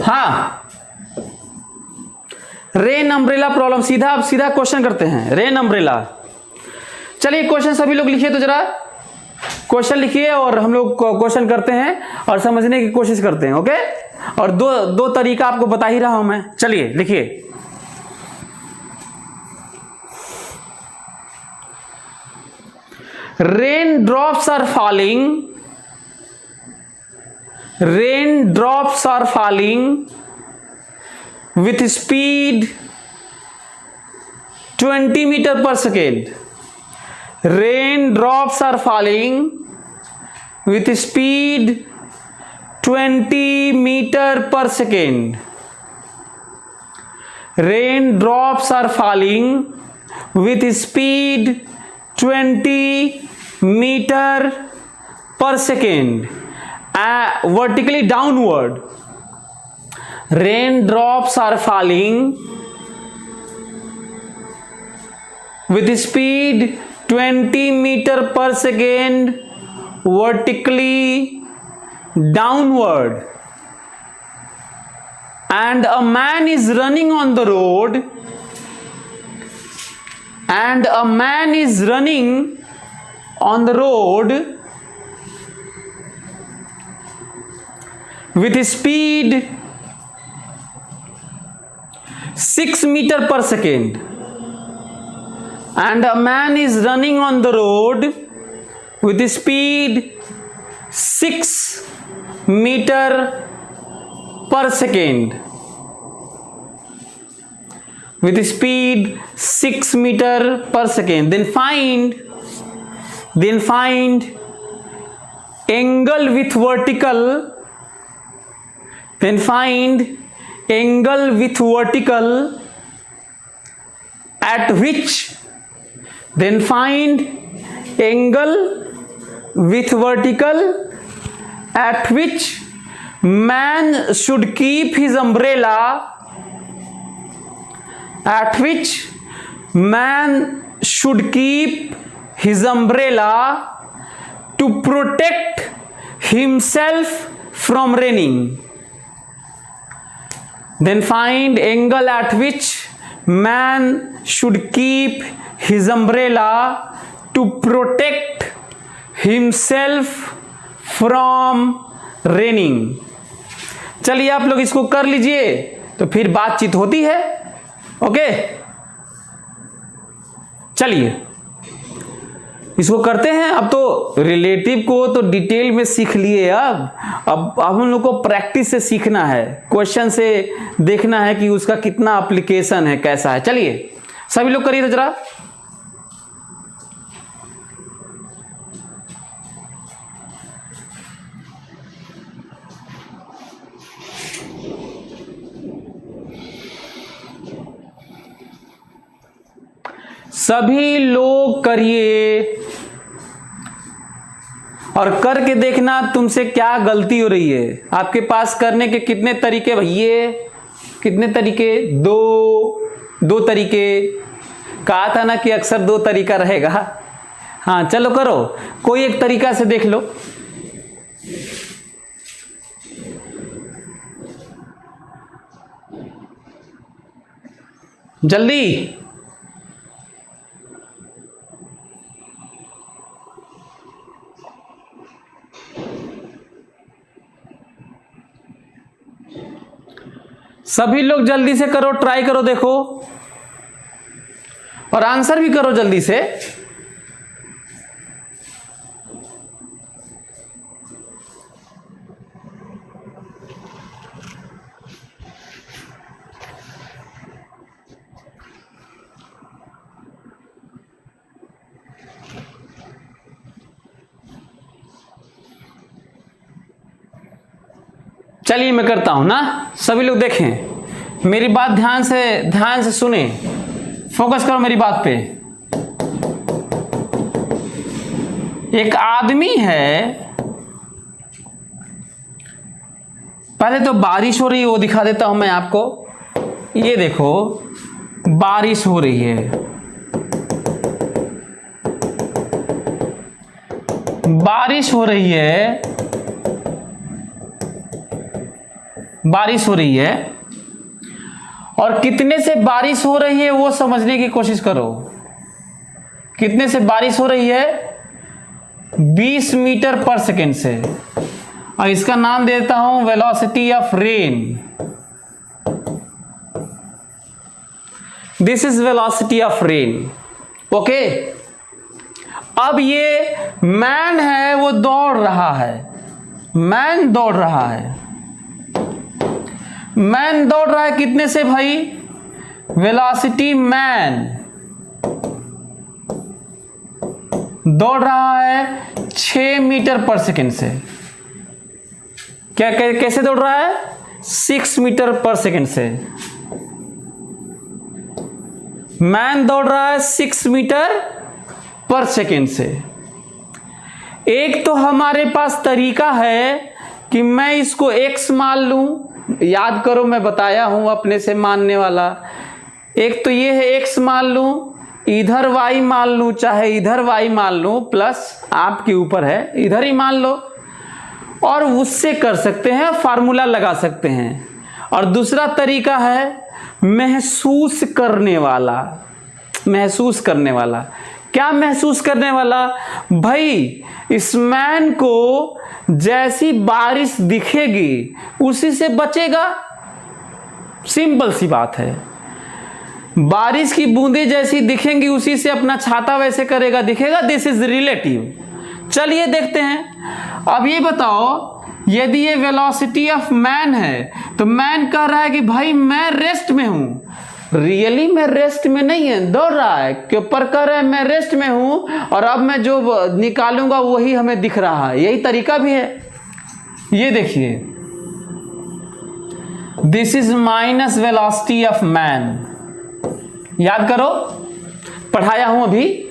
हाँ, रेन अम्ब्रेला प्रॉब्लम, सीधा क्वेश्चन करते हैं, रेन अम्ब्रेला। चलिए क्वेश्चन सभी लोग लिखिए, तो जरा क्वेश्चन लिखिए और हम लोग क्वेश्चन करते हैं और समझने की कोशिश करते हैं। ओके, और दो तरीका आपको बता ही रहा हूं मैं। चलिए लिखिए, raindrops are falling, raindrops are falling with speed 20 meter per second. Rain drops are falling with speed 20 meter per second. Rain drops are falling with speed 20 meter per second, vertically downward. Raindrops are falling with speed 20 meter per second, vertically downward, and a man is running on the road, and a man is running on the road with speed 6 meter per second, and a man is running on the road with speed 6 meter per second, with speed 6 meter per second. Then find angle with vertical, then find angle with vertical at which, then find angle with vertical at which man should keep his umbrella, at which man should keep his umbrella to protect himself from raining. Then find angle at which man should keep his umbrella to protect himself from raining. चलिए आप लोग इसको कर लीजिए, तो फिर बातचीत होती है। ओके, चलिए इसको करते हैं। अब तो रिलेटिव को तो डिटेल में सीख लिए, अब हम लोग को प्रैक्टिस से सीखना है, क्वेश्चन से देखना है कि उसका कितना एप्लीकेशन है, कैसा है। चलिए सभी लोग करिए तो जरा। सभी लोग करिए और करके देखना तुमसे क्या गलती हो रही है। आपके पास करने के कितने तरीके भैया, कितने तरीके? दो तरीके। कहा था ना कि अक्सर 2 तरीका रहेगा। हाँ चलो करो, कोई एक तरीका से देख लो। जल्दी। सभी लोग जल्दी से करो, ट्राई करो, देखो, और आंसर भी करो जल्दी से। चलिए मैं करता हूं ना, सभी लोग देखें, मेरी बात ध्यान से सुने, फोकस करो मेरी बात पे। एक आदमी है, पहले तो बारिश हो रही है, वो दिखा देता हूं मैं आपको। ये देखो बारिश हो रही है, बारिश हो रही है, बारिश हो रही है, और कितने से बारिश हो रही है वो समझने की कोशिश करो। कितने से बारिश हो रही है? 20 मीटर पर सेकेंड से, और इसका नाम देता हूं velocity of rain. This is velocity of rain. Okay, अब ये मैन है, वो दौड़ रहा है, मैन दौड़ रहा है, मैन दौड़ रहा है कितने से भाई? वेलोसिटी मैन दौड़ रहा है 6 मीटर पर सेकेंड से। क्या कैसे दौड़ रहा है? 6 मीटर पर सेकेंड से। मैन दौड़ रहा है 6 मीटर पर सेकेंड से। एक तो हमारे पास तरीका है कि मैं इसको x मान लूं, याद करो मैं बताया हूं अपने से मानने वाला। एक तो ये है x मान लूं, इधर y मान लूं, चाहे इधर y मान लूं, प्लस आपके ऊपर है, इधर ही मान लो, और उससे कर सकते हैं, फार्मूला लगा सकते हैं। और दूसरा तरीका है महसूस करने वाला। महसूस करने वाला क्या? महसूस करने वाला भाई, इस मैन को जैसी बारिश दिखेगी उसी से बचेगा। सिंपल सी बात है, बारिश की बूंदें जैसी दिखेंगी उसी से अपना छाता वैसे करेगा, दिखेगा। This is relative. चलिए देखते हैं। अब ये बताओ, यदि ये वेलोसिटी ऑफ मैन है तो मैन कह रहा है कि भाई मैं रेस्ट में हूं। रियली में रेस्ट में नहीं है, दौड़ रहा है, क्यों पर कह रहा है मैं रेस्ट में हूं, और अब मैं जो निकालूंगा वही हमें दिख रहा है। यही तरीका भी है। ये देखिए, this is minus velocity of man. याद करो, पढ़ाया हूं अभी।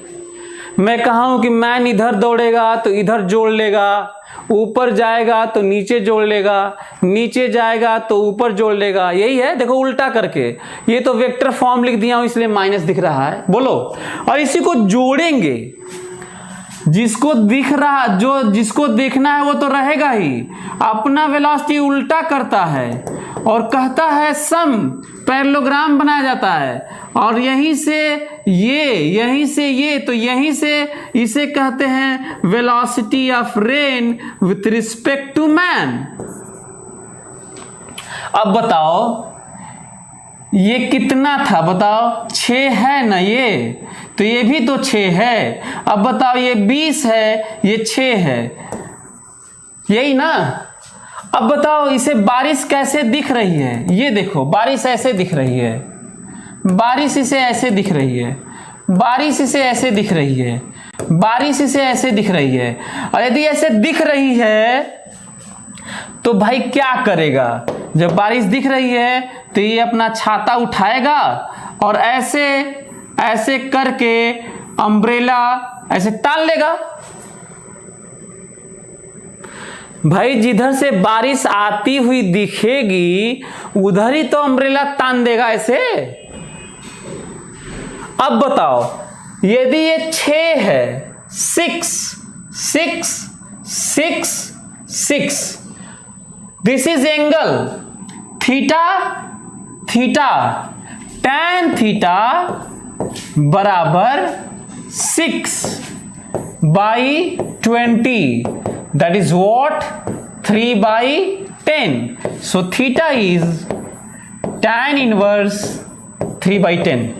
मैं कहा हूं कि मैन इधर दौड़ेगा तो इधर जोड़ लेगा, ऊपर जाएगा तो नीचे जोड़ लेगा, नीचे जाएगा तो ऊपर जोड़ लेगा। यही है, देखो उल्टा करके। ये तो वेक्टर फॉर्म लिख दिया हूं इसलिए माइनस दिख रहा है। बोलो, और इसी को जोड़ेंगे, जिसको दिख रहा, जो जिसको देखना है वो तो रहेगा ही। अपना वेलोसिटी उल्टा करता है और कहता है सम, पैरेललोग्राम बनाया जाता है, और यहीं से ये, यहीं से ये, तो यहीं से इसे कहते हैं velocity of rain with respect to man. अब बताओ ये कितना था? बताओ, 6 है ना ये, तो ये भी तो 6 है। अब बताओ ये 20 है, ये 6 है, यही ना। अब बताओ इसे बारिश कैसे दिख रही है? ये देखो, बारिश ऐसे दिख रही है, बारिश इसे ऐसे दिख रही है, बारिश इसे ऐसे दिख रही है, बारिश इसे ऐसे दिख रही है। और यदि ऐसे दिख रही है तो भाई क्या करेगा? जब बारिश दिख रही है तो ये अपना छाता उठाएगा और ऐसे ऐसे करके अम्ब्रेला ऐसे तान लेगा। भाई जिधर से बारिश आती हुई दिखेगी उधर ही तो अम्ब्रेला तान देगा ऐसे। अब बताओ, यदि ये 6 है, 6 6 6 6, this is angle theta, theta tan theta बराबर 6/20, that is what? 3/10. So theta is tan inverse 3/10.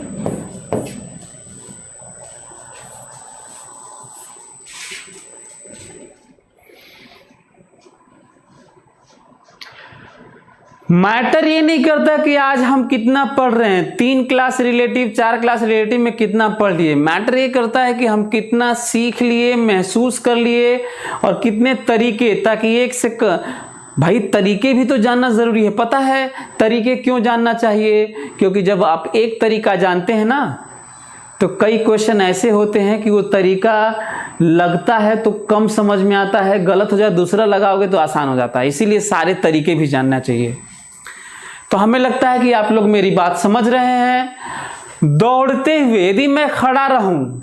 Matter ये नहीं करता कि आज हम कितना पढ़ रहे हैं, 3 क्लास रिलेटिव 4 क्लास रिलेटिव में कितना पढ़ लिए। मैटर ये करता है कि हम कितना सीख लिए, महसूस कर लिए, और कितने तरीके, ताकि एक से भाई तरीके भी तो जानना ज़रूरी है। पता है तरीके क्यों जानना चाहिए? क्योंकि जब आप एक तरीका जानते हैं ना तो कई क्वेश्चन ऐसे होते हैं कि वो तरीका लगता है तो कम समझ में आता है, गलत हो जाए दूसरा लगाओगे तो आसान हो जाता है। इसीलिए सारे तरीके भी जानना चाहिए। तो हमें लगता है कि आप लोग मेरी बात समझ रहे हैं। दौड़ते हुए यदि मैं खड़ा रहूं,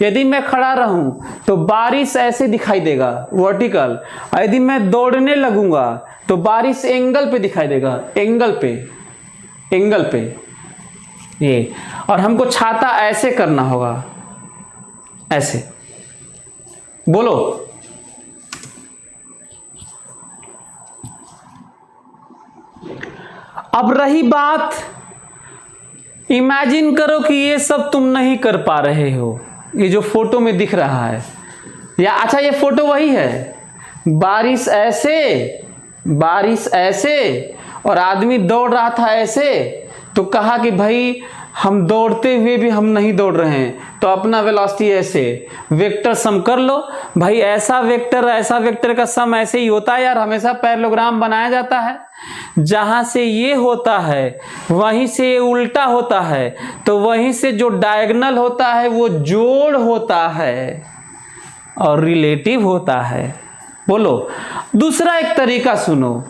यदि मैं खड़ा रहूं तो बारिश ऐसे दिखाई देगा वर्टिकल, यदि मैं दौड़ने लगूंगा तो बारिश एंगल पे दिखाई देगा, एंगल पे ये। और हमको छाता ऐसे करना होगा, ऐसे बोलो। अब रही बात, इमेजिन करो कि ये सब तुम नहीं कर पा रहे हो, ये जो फोटो में दिख रहा है, या अच्छा ये फोटो वही है, बारिश ऐसे और आदमी दौड़ रहा था ऐसे, तो कहा कि भाई हम दौड़ते हुए भी हम नहीं दौड़ रहे हैं, तो अपना वेलोसिटी ऐसे, वेक्टर सम कर लो भाई। ऐसा वेक्टर का सम ऐसे ही होता है यार, हमेशा पैरेललोग्राम बनाया जाता है, जहां से ये होता है वहीं से ये उल्टा होता है, तो वहीं से जो डायगोनल होता है वो जोड़ होता है और रिलेटिव होता है। बोलो दूसरा एक तरीका सुनो,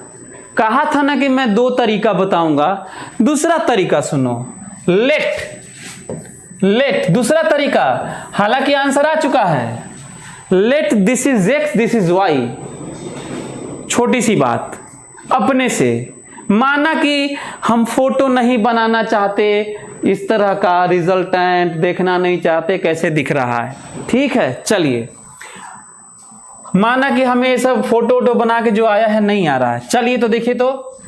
कहा था ना कि मैं दो तरीका बताऊंगा, दूसरा तरीका सुनो, लेट दूसरा तरीका, हालांकि आंसर आ चुका है, let this is X this is Y. छोटी सी बात, अपने से माना कि हम फोटो नहीं बनाना चाहते, इस तरह का रिजल्टेंट देखना नहीं चाहते कैसे दिख रहा है, ठीक है। चलिए माना कि हमें ये सब फोटो बना के जो आया है नहीं आ रहा है, चलिए तो देखिए, तो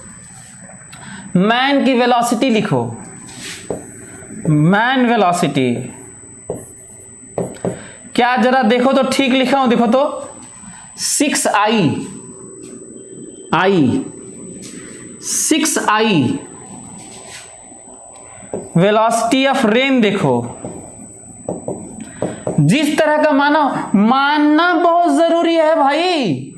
मैन की वेलोसिटी लिखो, मैन वेलोसिटी क्या, जरा देखो तो ठीक लिखा हूं, देखो तो 6i वेलोसिटी ऑफ रेन। देखो जिस तरह का मानना बहुत जरूरी है भाई,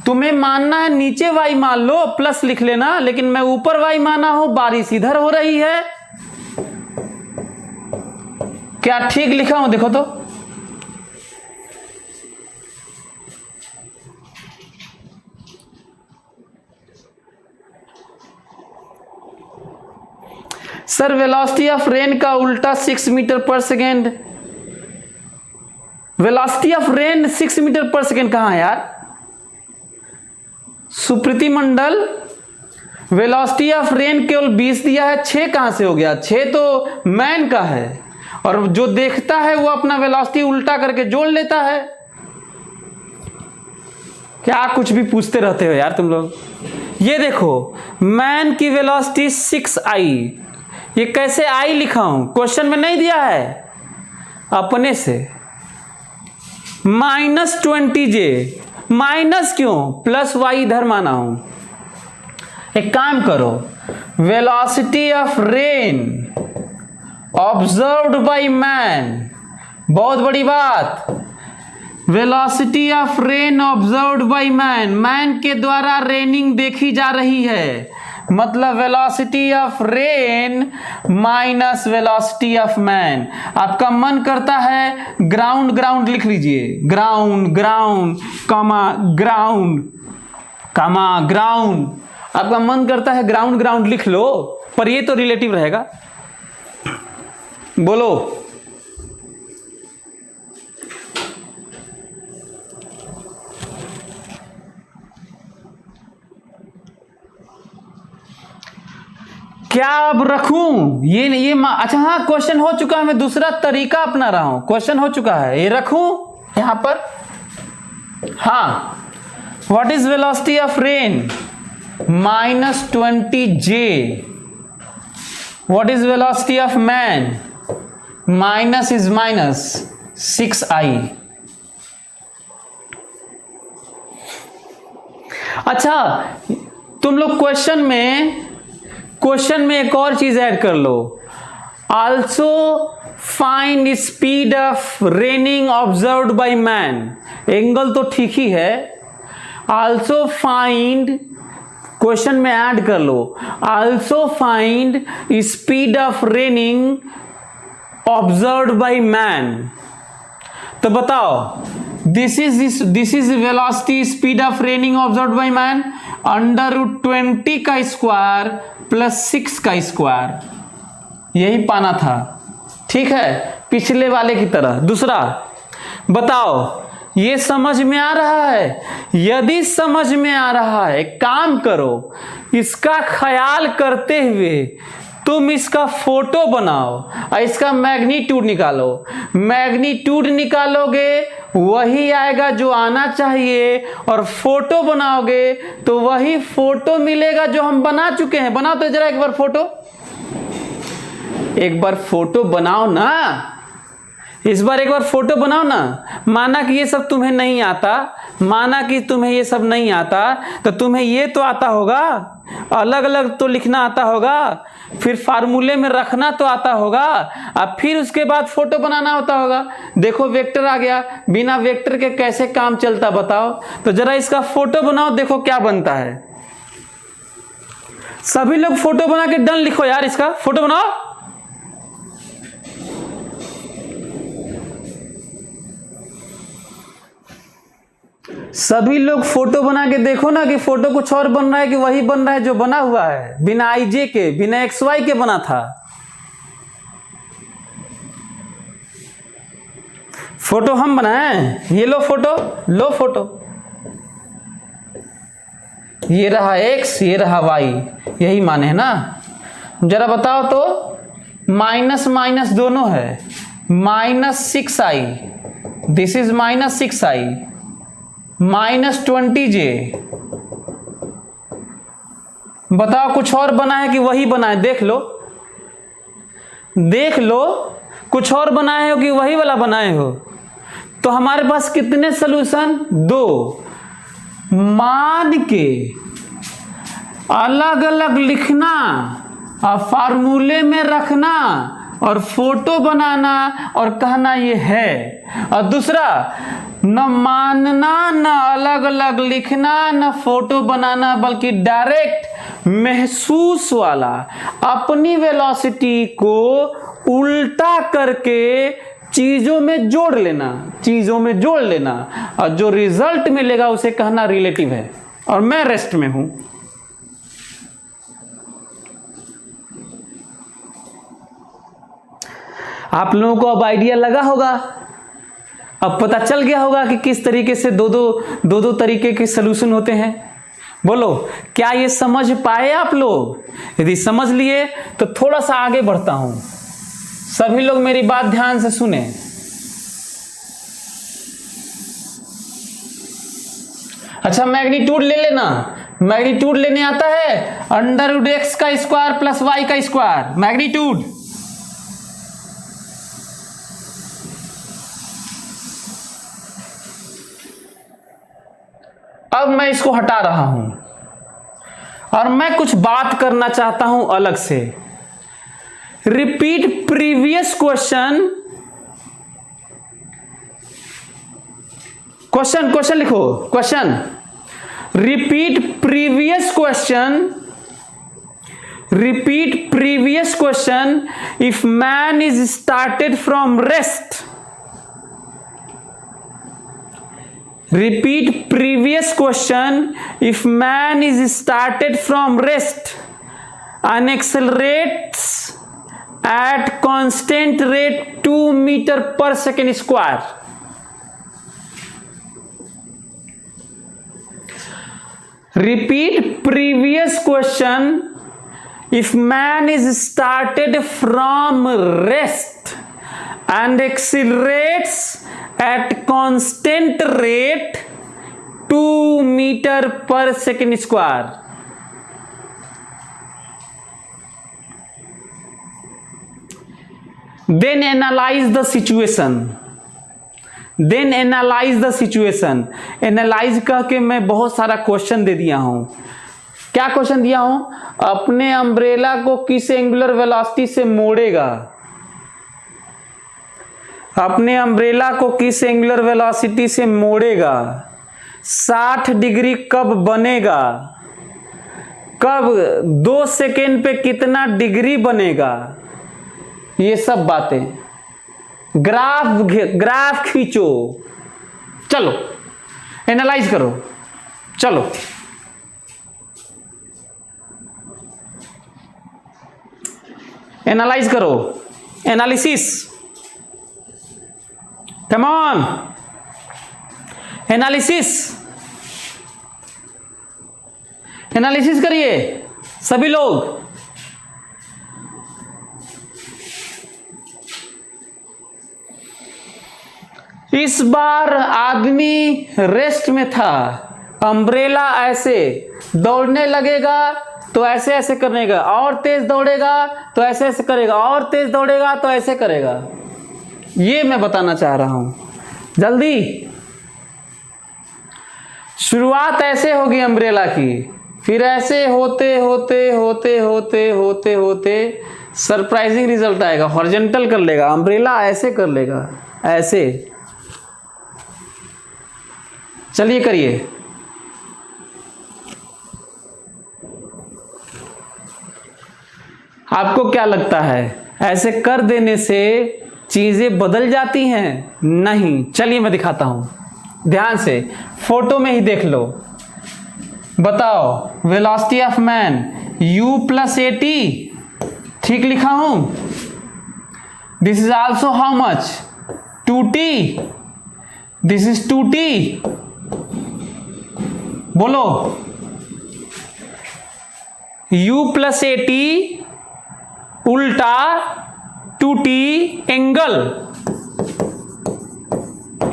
तुम्हें मानना है नीचे y मान लो प्लस लिख लेना, लेकिन मैं ऊपर y माना हूं, बारिश इधर हो रही है, क्या ठीक लिखा हूं देखो तो। सर वेलोसिटी ऑफ रेन का उल्टा 6 मीटर पर second, velocity of rain 6 metre पर सेकेंड कहां है यार? Supriti Mandal, velocity of rain केवल 20 दिया है, 6 कहां से हो गया? 6 तो मैन का है, और जो देखता है वो अपना वेलोसिटी उल्टा करके जोड़ लेता है। क्या कुछ भी पूछते रहते हो यार तुम लोग। ये देखो मैन की वेलोसिटी 6i, ये कैसे आई लिखा हूं, क्वेश्चन में नहीं दिया है, अपने से। -20j, माइनस क्यों, प्लस y इधर माना हूं। एक काम करो, velocity of rain observed by man, बहुत बड़ी बात, velocity of rain observed by man, man के द्वारा रेनिंग देखी जा रही है, मतलब velocity of rain minus velocity of man. आपका मन करता है ग्राउंड लिख लीजिए, ग्राउंड आपका मन करता है ग्राउंड लिख लो, पर ये तो रिलेटिव रहेगा। बोलो क्या अब रखूं ये अच्छा हाँ, क्वेश्चन हो चुका है, मैं दूसरा तरीका अपना रहा हूं, क्वेश्चन हो चुका है, ये रखूं यहां पर। हाँ, what is velocity of rain? -20j। What is velocity of man? Minus is minus 6i। अच्छा तुम लोग क्वेश्चन में एक और चीज ऐड कर लो, also find speed of raining observed by man. Angle तो ठीक ही है, आल्सो फाइंड, क्वेश्चन में ऐड कर लो, also find speed of raining observed by man. तो बताओ, this is velocity speed of raining observed by man, √20 का स्क्वायर प्लस 6 का स्क्वायर, यही पाना था, ठीक है। पिछले वाले की तरह। दूसरा बताओ ये समझ में आ रहा है? यदि समझ में आ रहा है, काम करो, इसका ख्याल करते हुए तुम इसका फोटो बनाओ और इसका मैग्नीट्यूड निकालो। मैग्नीट्यूड निकालोगे वही आएगा जो आना चाहिए, और फोटो बनाओगे तो वही फोटो मिलेगा जो हम बना चुके हैं। बनाओ तो जरा एक बार फोटो, एक बार फोटो बनाओ ना, इस बार एक बार फोटो बनाओ ना। माना कि ये सब तुम्हें नहीं आता, माना कि तुम्हें ये सब नहीं आता, तो तुम्हें ये तो आता होगा, अलग अलग तो लिखना आता होगा, फिर फार्मूले में रखना तो आता होगा, और फिर उसके बाद फोटो बनाना होता होगा। देखो वेक्टर आ गया, बिना वेक्टर के कैसे काम चलता बताओ? तो जरा इसका फोटो बनाओ, देखो क्या बनता है। सभी लोग फोटो बना के डन लिखो यार, इसका फोटो बनाओ। सभी लोग फोटो बना के देखो ना कि फोटो कुछ और बन रहा है कि वही बन रहा है जो बना हुआ है, बिना आईजे के, बिना XY के बना था। फोटो हम बनाए, ये लो फोटो, लो फोटो, ये रहा X, ये रहा Y, यही माने है ना। जरा बताओ तो माइनस माइनस दोनों है, -6i, this is -6i, -20j। बताओ कुछ और बना है कि वही बना है? देख लो, देख लो, कुछ और बनाए हो कि वही वाला बनाए हो? तो हमारे पास कितने सॉल्यूशन? 2। मान के अलग अलग लिखना और फार्मूले में रखना और फोटो बनाना और कहना ये है। और दूसरा, न मानना, न अलग अलग लिखना, न फोटो बनाना, बल्कि डायरेक्ट महसूस वाला, अपनी वेलोसिटी को उल्टा करके चीजों में जोड़ लेना, चीजों में जोड़ लेना, और जो रिजल्ट मिलेगा उसे कहना रिलेटिव है, और मैं रेस्ट में हूं। आप लोगों को अब आइडिया लगा होगा, अब पता चल गया होगा कि किस तरीके से दो दो तरीके के सलूशन होते हैं। बोलो, क्या ये समझ पाए आप लोग? यदि समझ लिए तो थोड़ा सा आगे बढ़ता हूं। सभी लोग मेरी बात ध्यान से सुने। अच्छा, मैग्नीट्यूड ले लेना। मैग्नीट्यूड लेने आता है? √x का स्क्वायर प्लस y का स्क्वायर, मैग्नीट्यूड। अब मैं इसको हटा रहा हूं और मैं कुछ बात करना चाहता हूं अलग से। रिपीट प्रीवियस क्वेश्चन, क्वेश्चन लिखो, question. Repeat previous question, repeat previous question if man is started from rest. Repeat previous question if man is started from rest and accelerates at constant rate 2 meter per second square. Repeat previous question if man is started from rest and accelerates at constant rate 2 meter per second square. Then analyze the situation. Then analyze the situation. Analyze कह के मैं बहुत सारा question दे दिया हूं। क्या question दिया हूं? अपने अम्ब्रेला को किस एंगुलर वेलोसिटी से मोड़ेगा, अपने अम्ब्रेला को किस एंगुलर वेलोसिटी से मोड़ेगा, 60 डिग्री कब बनेगा, कब 2 सेकेंड पे कितना डिग्री बनेगा, ये सब बातें। ग्राफ खींचो, चलो एनालाइज करो, चलो। एनालाइज करो, एनालिसिस। कम ऑन, एनालिसिस करिए सभी लोग। इस बार आदमी रेस्ट में था, अम्ब्रेला ऐसे दौड़ने लगेगा तो ऐसे ऐसे करेगा, और तेज दौड़ेगा तो ऐसे ऐसे करेगा, और तेज दौड़ेगा तो ऐसे करेगा। ये मैं बताना चाह रहा हूं। जल्दी, शुरुआत ऐसे होगी अम्ब्रेला की, फिर ऐसे होते होते होते होते होते होते सरप्राइजिंग रिजल्ट आएगा। हॉरिजॉन्टल कर लेगा अम्ब्रेला, ऐसे कर लेगा, ऐसे। चलिए करिए। आपको क्या लगता है ऐसे कर देने से चीजें बदल जाती हैं? नहीं। चलिए मैं दिखाता हूं, ध्यान से फोटो में ही देख लो। बताओ, velocity of man u plus AT, ठीक लिखा हूं। This is also how much? 2t, this is 2t। बोलो, u प्लस AT उल्टा 2t angle,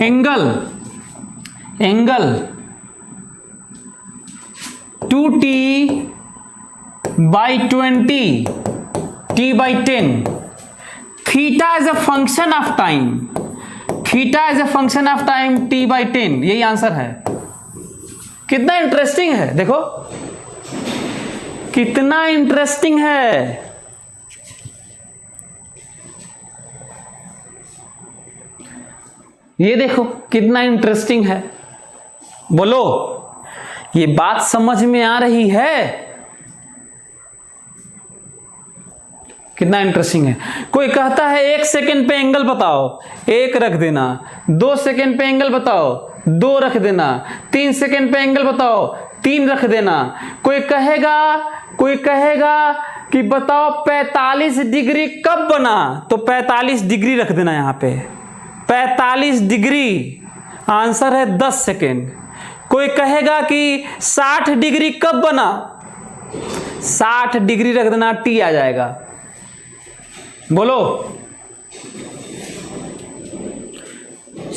angle, angle 2t by 20, t by 10। Theta is a function of time, theta is a function of time, t by 10। यही answer है। कितना interesting है, देखो कितना interesting है। ये देखो कितना इंटरेस्टिंग है। बोलो, ये बात समझ में आ रही है? कितना इंटरेस्टिंग है। कोई कहता है 1 सेकेंड पे एंगल बताओ, 1 रख देना। 2 सेकेंड पे एंगल बताओ, 2 रख देना। 3 सेकेंड पे एंगल बताओ, 3 रख देना। कोई कहेगा कि बताओ 45 डिग्री कब बना, तो 45 डिग्री रख देना यहां पे। 45 डिग्री आंसर है 10 सेकेंड। कोई कहेगा कि 60 डिग्री कब बना, 60 डिग्री रख देना, टी आ जाएगा। बोलो,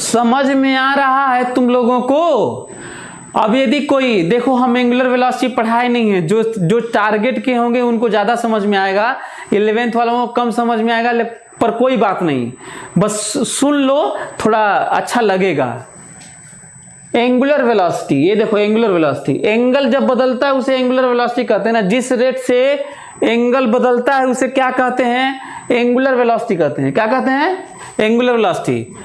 समझ में आ रहा है तुम लोगों को? अब यदि कोई, देखो हम एंगुलर वेलोसिटी पढ़ाए नहीं है, जो टारगेट के होंगे उनको ज्यादा समझ में आएगा, 11th वालों को कम समझ में आएगा, पर कोई बात नहीं, बस सुन लो, थोड़ा अच्छा लगेगा। एंगुलर वेलोसिटी, ये देखो एंगुलर वेलोसिटी, एंगल जब बदलता है उसे एंगुलर वेलोसिटी कहते हैं ना। जिस रेट से एंगल बदलता है उसे क्या कहते हैं? एंगुलर वेलोसिटी कहते हैं। क्या कहते हैं? Angular velocity.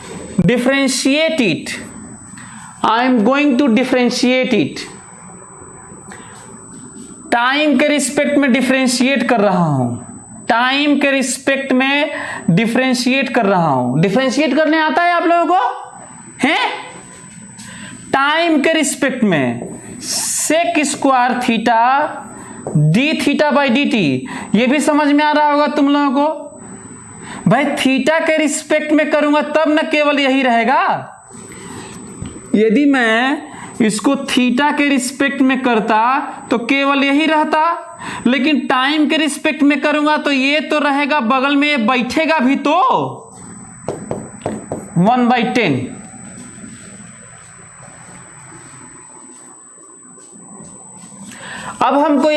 Differentiate it, I am going to differentiate it. Time के रिस्पेक्ट में डिफरेंशिएट कर रहा हूं, टाइम के रिस्पेक्ट में डिफरेंशिएट कर रहा हूं। डिफरेंशिएट करने आता है आप लोगों को? हैं? टाइम के रिस्पेक्ट में sec square theta D theta by D T, ये भी समझ में आ रहा होगा तुम लोगों को। भाई थीटा के रिस्पेक्ट में करूंगा तब ना केवल यही रहेगा। यदि मैं इसको थीटा के रिस्पेक्ट में करता तो केवल यही रहता, लेकिन टाइम के रिस्पेक्ट में करूंगा तो ये तो रहेगा, बगल में ये बैठेगा भी तो 1/10। अब हमको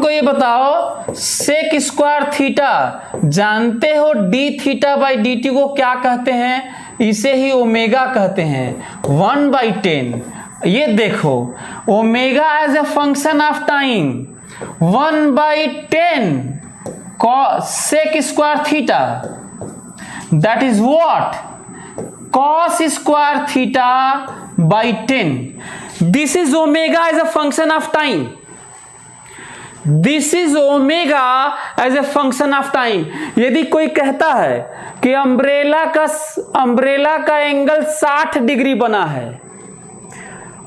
ये बताओ, सेक स्क्वायर थीटा जानते हो D theta by D T को क्या कहते हैं? इसे ही ओमेगा कहते हैं। 1/10, ये देखो omega as a function of time, 1/10 sec square theta, that is what? Cos square theta by 10। This is omega as a function of time, this is omega as a function of time. यदि कोई कहता है कि umbrella का angle 60 degree बना है,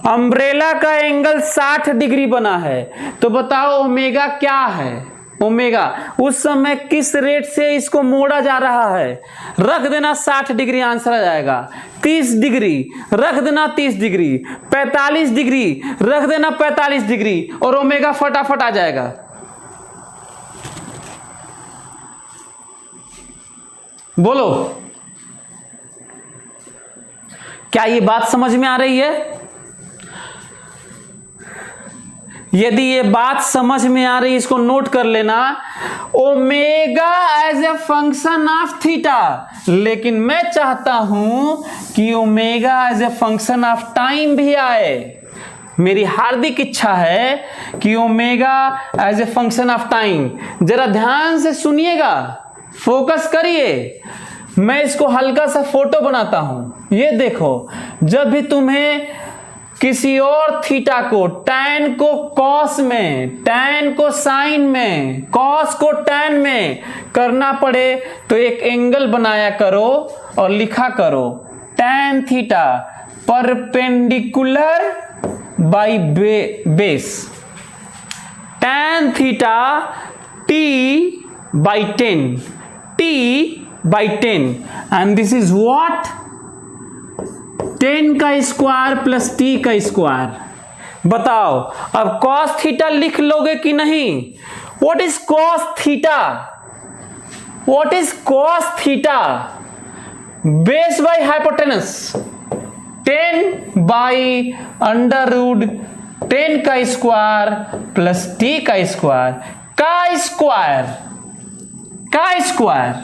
umbrella का angle 60 degree बना है, तो बताओ ओमेगा क्या है? ओमेगा, उस समय किस रेट से इसको मोड़ा जा रहा है, रख देना 60 डिग्री, आंसर आ जाएगा। 30 डिग्री रख देना, 30 डिग्री, 45 डिग्री रख देना, 45 डिग्री, और ओमेगा फटाफट आ जाएगा। बोलो, क्या ये बात समझ में आ रही है? यदि ये बात समझ में आ रही है, इसको नोट कर लेना, omega as a function of theta, लेकिन मैं चाहता हूं कि omega as a function of time भी आए। मेरी हार्दिक इच्छा है कि omega as a function of time. जरा ध्यान से सुनिएगा, फोकस करिए। मैं इसको हल्का सा फोटो बनाता हूं। ये देखो, जब भी तुम्हें किसी और थीटा को, टैन को कॉस में, टैन को साइन में, कॉस को टैन में करना पड़े तो एक एंगल बनाया करो और लिखा करो tan theta perpendicular by base, tan theta T by 10, T by 10, and this is what, 10 का स्क्वायर प्लस टी का स्क्वायर। बताओ, अब कॉस थीटा लिख लोगे कि नहीं? What is cos theta? What is cos theta? Base by hypotenuse, 10 by under root 10 का square plus T का स्क्वायर, का square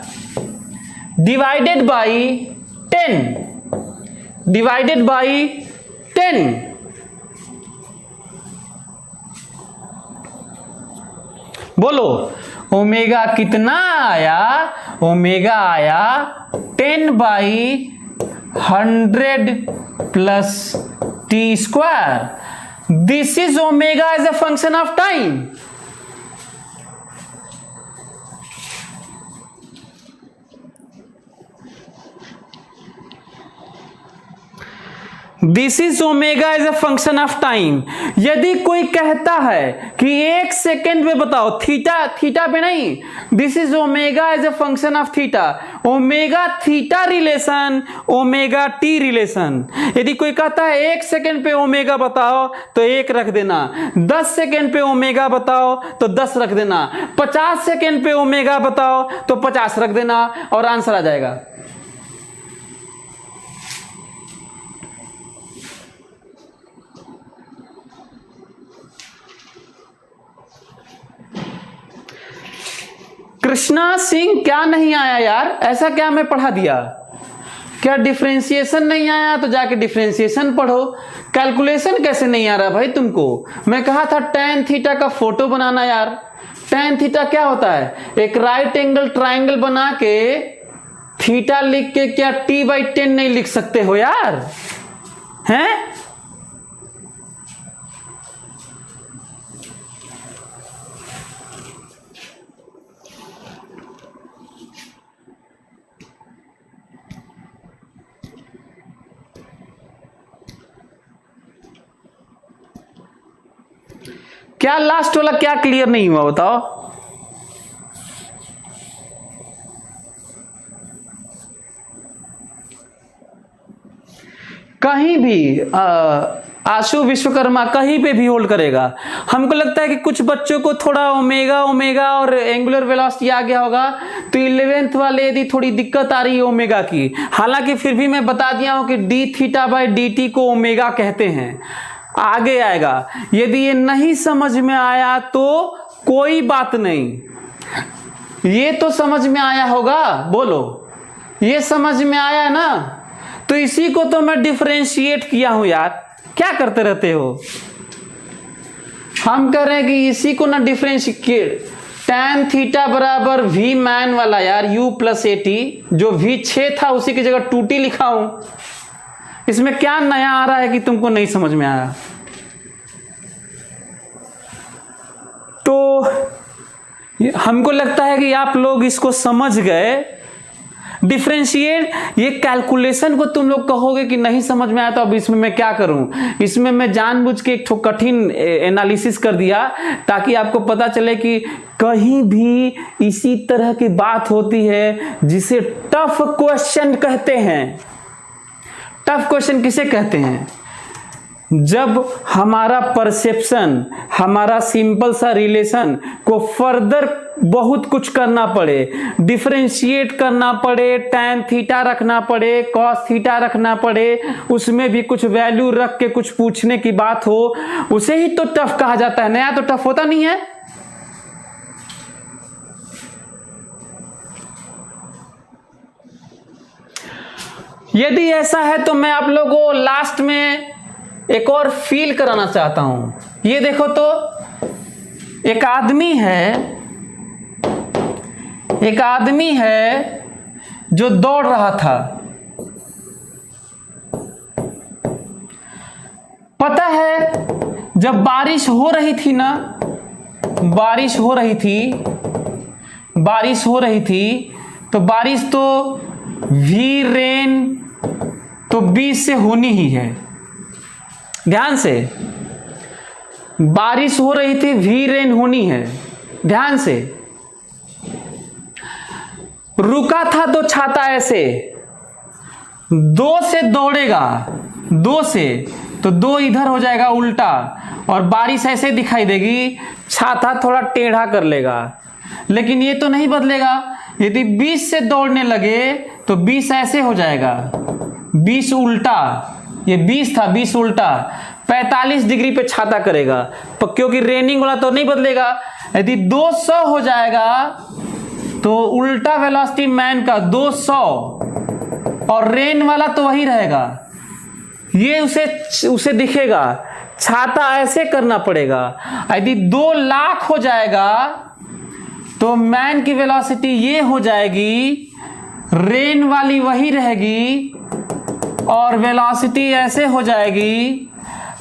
divided by 10, divided by 10। बोलो, ओमेगा कितना आया? ओमेगा आया 10 by 100 plus T square. This is omega as a function of time. This is omega as a function of time. यदि कोई कहता है कि 1 सेकेंड में बताओ, थीटा पे नहीं, this is omega as a function of theta, omega theta relation, omega T relation. यदि कोई कहता है 1 सेकेंड पे ओमेगा बताओ तो 1 रख देना, 10 सेकेंड पे ओमेगा बताओ तो 10 रख देना, 50 सेकेंड पे ओमेगा बताओ तो 50 रख देना, और आंसर आ जाएगा। कृष्णा सिंह, क्या नहीं आया यार? ऐसा क्या मैं पढ़ा दिया? क्या डिफरेंशिएशन नहीं आया तो जाके डिफरेंशिएशन पढ़ो। कैलकुलेशन कैसे नहीं आ रहा भाई तुमको? मैं कहा था टैन थीटा का फोटो बनाना यार। टैन थीटा क्या होता है? एक राइट एंगल ट्राइंगल बना के थीटा लिख के क्या t/10 नहीं लिख सकते हो यार? हैं? क्या लास्ट वाला क्या क्लियर नहीं हुआ बताओ? कहीं भी आशु विश्वकर्मा कहीं पे भी होल्ड करेगा। हमको लगता है कि कुछ बच्चों को थोड़ा ओमेगा और एंगुलर वेलोसिटी आ गया होगा, तो 11th वाले यदि थोड़ी दिक्कत आ रही है ओमेगा की, हालांकि फिर भी मैं बता दिया हूं कि D theta by D T को ओमेगा कहते हैं। आगे आएगा। यदि ये नहीं समझ में आया तो कोई बात नहीं, ये तो समझ में आया होगा। बोलो, ये समझ में आया ना? तो इसी को तो मैं डिफरेंशिएट किया हूं यार। क्या करते रहते हो? हम कह रहे हैं कि इसी को ना डिफरेंशिएट, tan थीटा बराबर v मैन वाला यार, u प्लस ए टी, जो v 6 था उसी की जगह 2t लिखा हूं। इसमें क्या नया आ रहा है कि तुमको नहीं समझ में आया? तो हमको लगता है कि आप लोग इसको समझ गए। डिफरेंशिएट, ये कैलकुलेशन को तुम लोग कहोगे कि नहीं समझ में आया तो अब इसमें मैं क्या करूं। इसमें मैं जानबूझ के एक कठिन एनालिसिस कर दिया ताकि आपको पता चले कि कहीं भी इसी तरह की बात होती है जिसे टफ क्वेश्चन कहते हैं। टफ क्वेश्चन किसे कहते हैं? जब हमारा परसेप्शन, हमारा सिंपल सा रिलेशन को फर्दर बहुत कुछ करना पड़े, डिफरेंशिएट करना पड़े, tan थीटा रखना पड़े, cos थीटा रखना पड़े, उसमें भी कुछ वैल्यू रख के कुछ पूछने की बात हो, उसे ही तो टफ कहा जाता है। नया तो टफ होता नहीं है। यदि ऐसा है तो मैं आप लोगों को लास्ट में एक और फील कराना चाहता हूं। ये देखो तो एक आदमी है जो दौड़ रहा था। पता है जब बारिश हो रही थी ना, बारिश हो रही थी तो बारिश तो वी रेन तो 20 से होनी ही है। ध्यान से, बारिश हो रही थी, वी रेन होनी है। ध्यान से, रुका था तो छाता ऐसे 2 से दौड़ेगा, 2 से तो 2 इधर हो जाएगा उल्टा और बारिश ऐसे दिखाई देगी, छाता थोड़ा टेढ़ा कर लेगा। लेकिन ये तो नहीं बदलेगा। यदि 20 से दौड़ने लगे तो 20 ऐसे हो जाएगा, 20 उल्टा, ये 20 था, 20 उल्टा, 45 डिग्री पे छाता करेगा क्योंकि रेनिंग वाला तो नहीं बदलेगा। यदि 200 हो जाएगा तो उल्टा वेलोसिटी मैन का 200 और रेन वाला तो वही रहेगा, ये उसे दिखेगा, छाता ऐसे करना पड़ेगा। यदि 2 लाख हो जाएगा तो मैन की वेलोसिटी ये हो जाएगी, रेन वाली वही रहेगी और वेलोसिटी ऐसे हो जाएगी,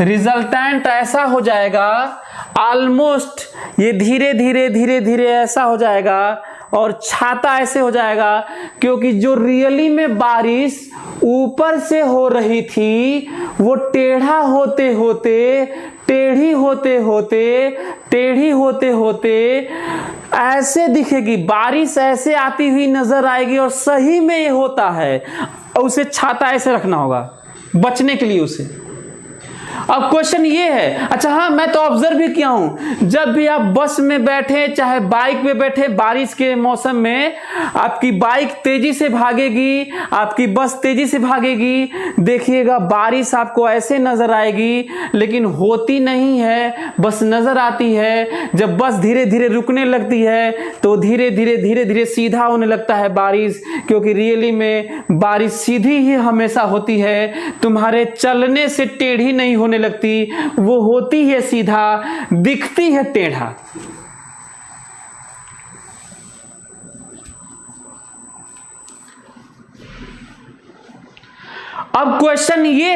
रिजल्टेंट ऐसा हो जाएगा, ऑलमोस्ट ये धीरे धीरे ऐसा हो जाएगा और छाता ऐसे हो जाएगा। क्योंकि जो रियली में बारिश ऊपर से हो रही थी वो टेढ़ी होते ऐसे दिखेगी, बारिश ऐसे आती हुई नजर आएगी और सही में ये होता है। उसे छाता ऐसे रखना होगा बचने के लिए उसे। अब क्वेश्चन ये है, अच्छा हाँ मैं तो ऑब्जर्व भी किया हूं, जब भी आप बस में बैठे चाहे बाइक पे बैठे, बारिश के मौसम में आपकी बाइक तेजी से भागेगी, आपकी बस तेजी से भागेगी, देखिएगा बारिश आपको ऐसे नजर आएगी लेकिन होती नहीं है, बस नजर आती है। जब बस धीरे धीरे रुकने लगती है तो धीरे धीरे सीधा होने लगता है बारिश, क्योंकि रियली में बारिश सीधी ही हमेशा होती है, तुम्हारे चलने से टेढ़ी नहीं होने लगती, वो होती है सीधा, दिखती है टेढ़ा। अब क्वेश्चन ये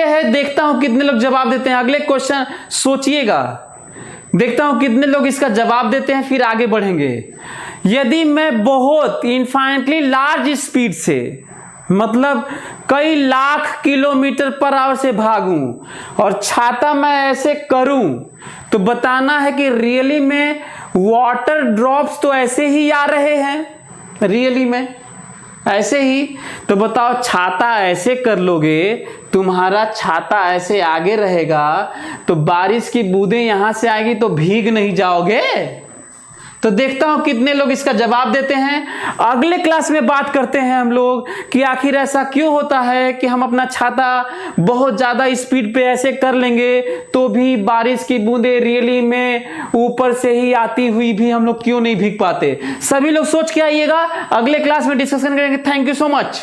है, देखता हूं कितने लोग जवाब देते हैं। अगले क्वेश्चन सोचिएगा, देखता हूं कितने लोग इसका जवाब देते हैं, फिर आगे बढ़ेंगे। यदि मैं बहुत इनफाइनेटली लार्ज स्पीड से, मतलब कई लाख किलोमीटर पर आवर से भागूं और छाता मैं ऐसे करूं, तो बताना है कि रियली में वाटर ड्रॉप्स तो ऐसे ही आ रहे हैं, रियली में ऐसे ही। तो बताओ, छाता ऐसे कर लोगे, तुम्हारा छाता ऐसे आगे रहेगा तो बारिश की बूंदें यहां से आएगी तो भीग नहीं जाओगे। तो देखता हूं कितने लोग इसका जवाब देते हैं। अगले क्लास में बात करते हैं हम लोग कि आखिर ऐसा क्यों होता है कि हम अपना छाता बहुत ज्यादा स्पीड पे ऐसे कर लेंगे तो भी बारिश की बूंदें रियली में ऊपर से ही आती हुई भी हम लोग क्यों नहीं भीग पाते। सभी लोग सोच के आइएगा, अगले क्लास में डिस्कशन करेंगे। Thank you so much.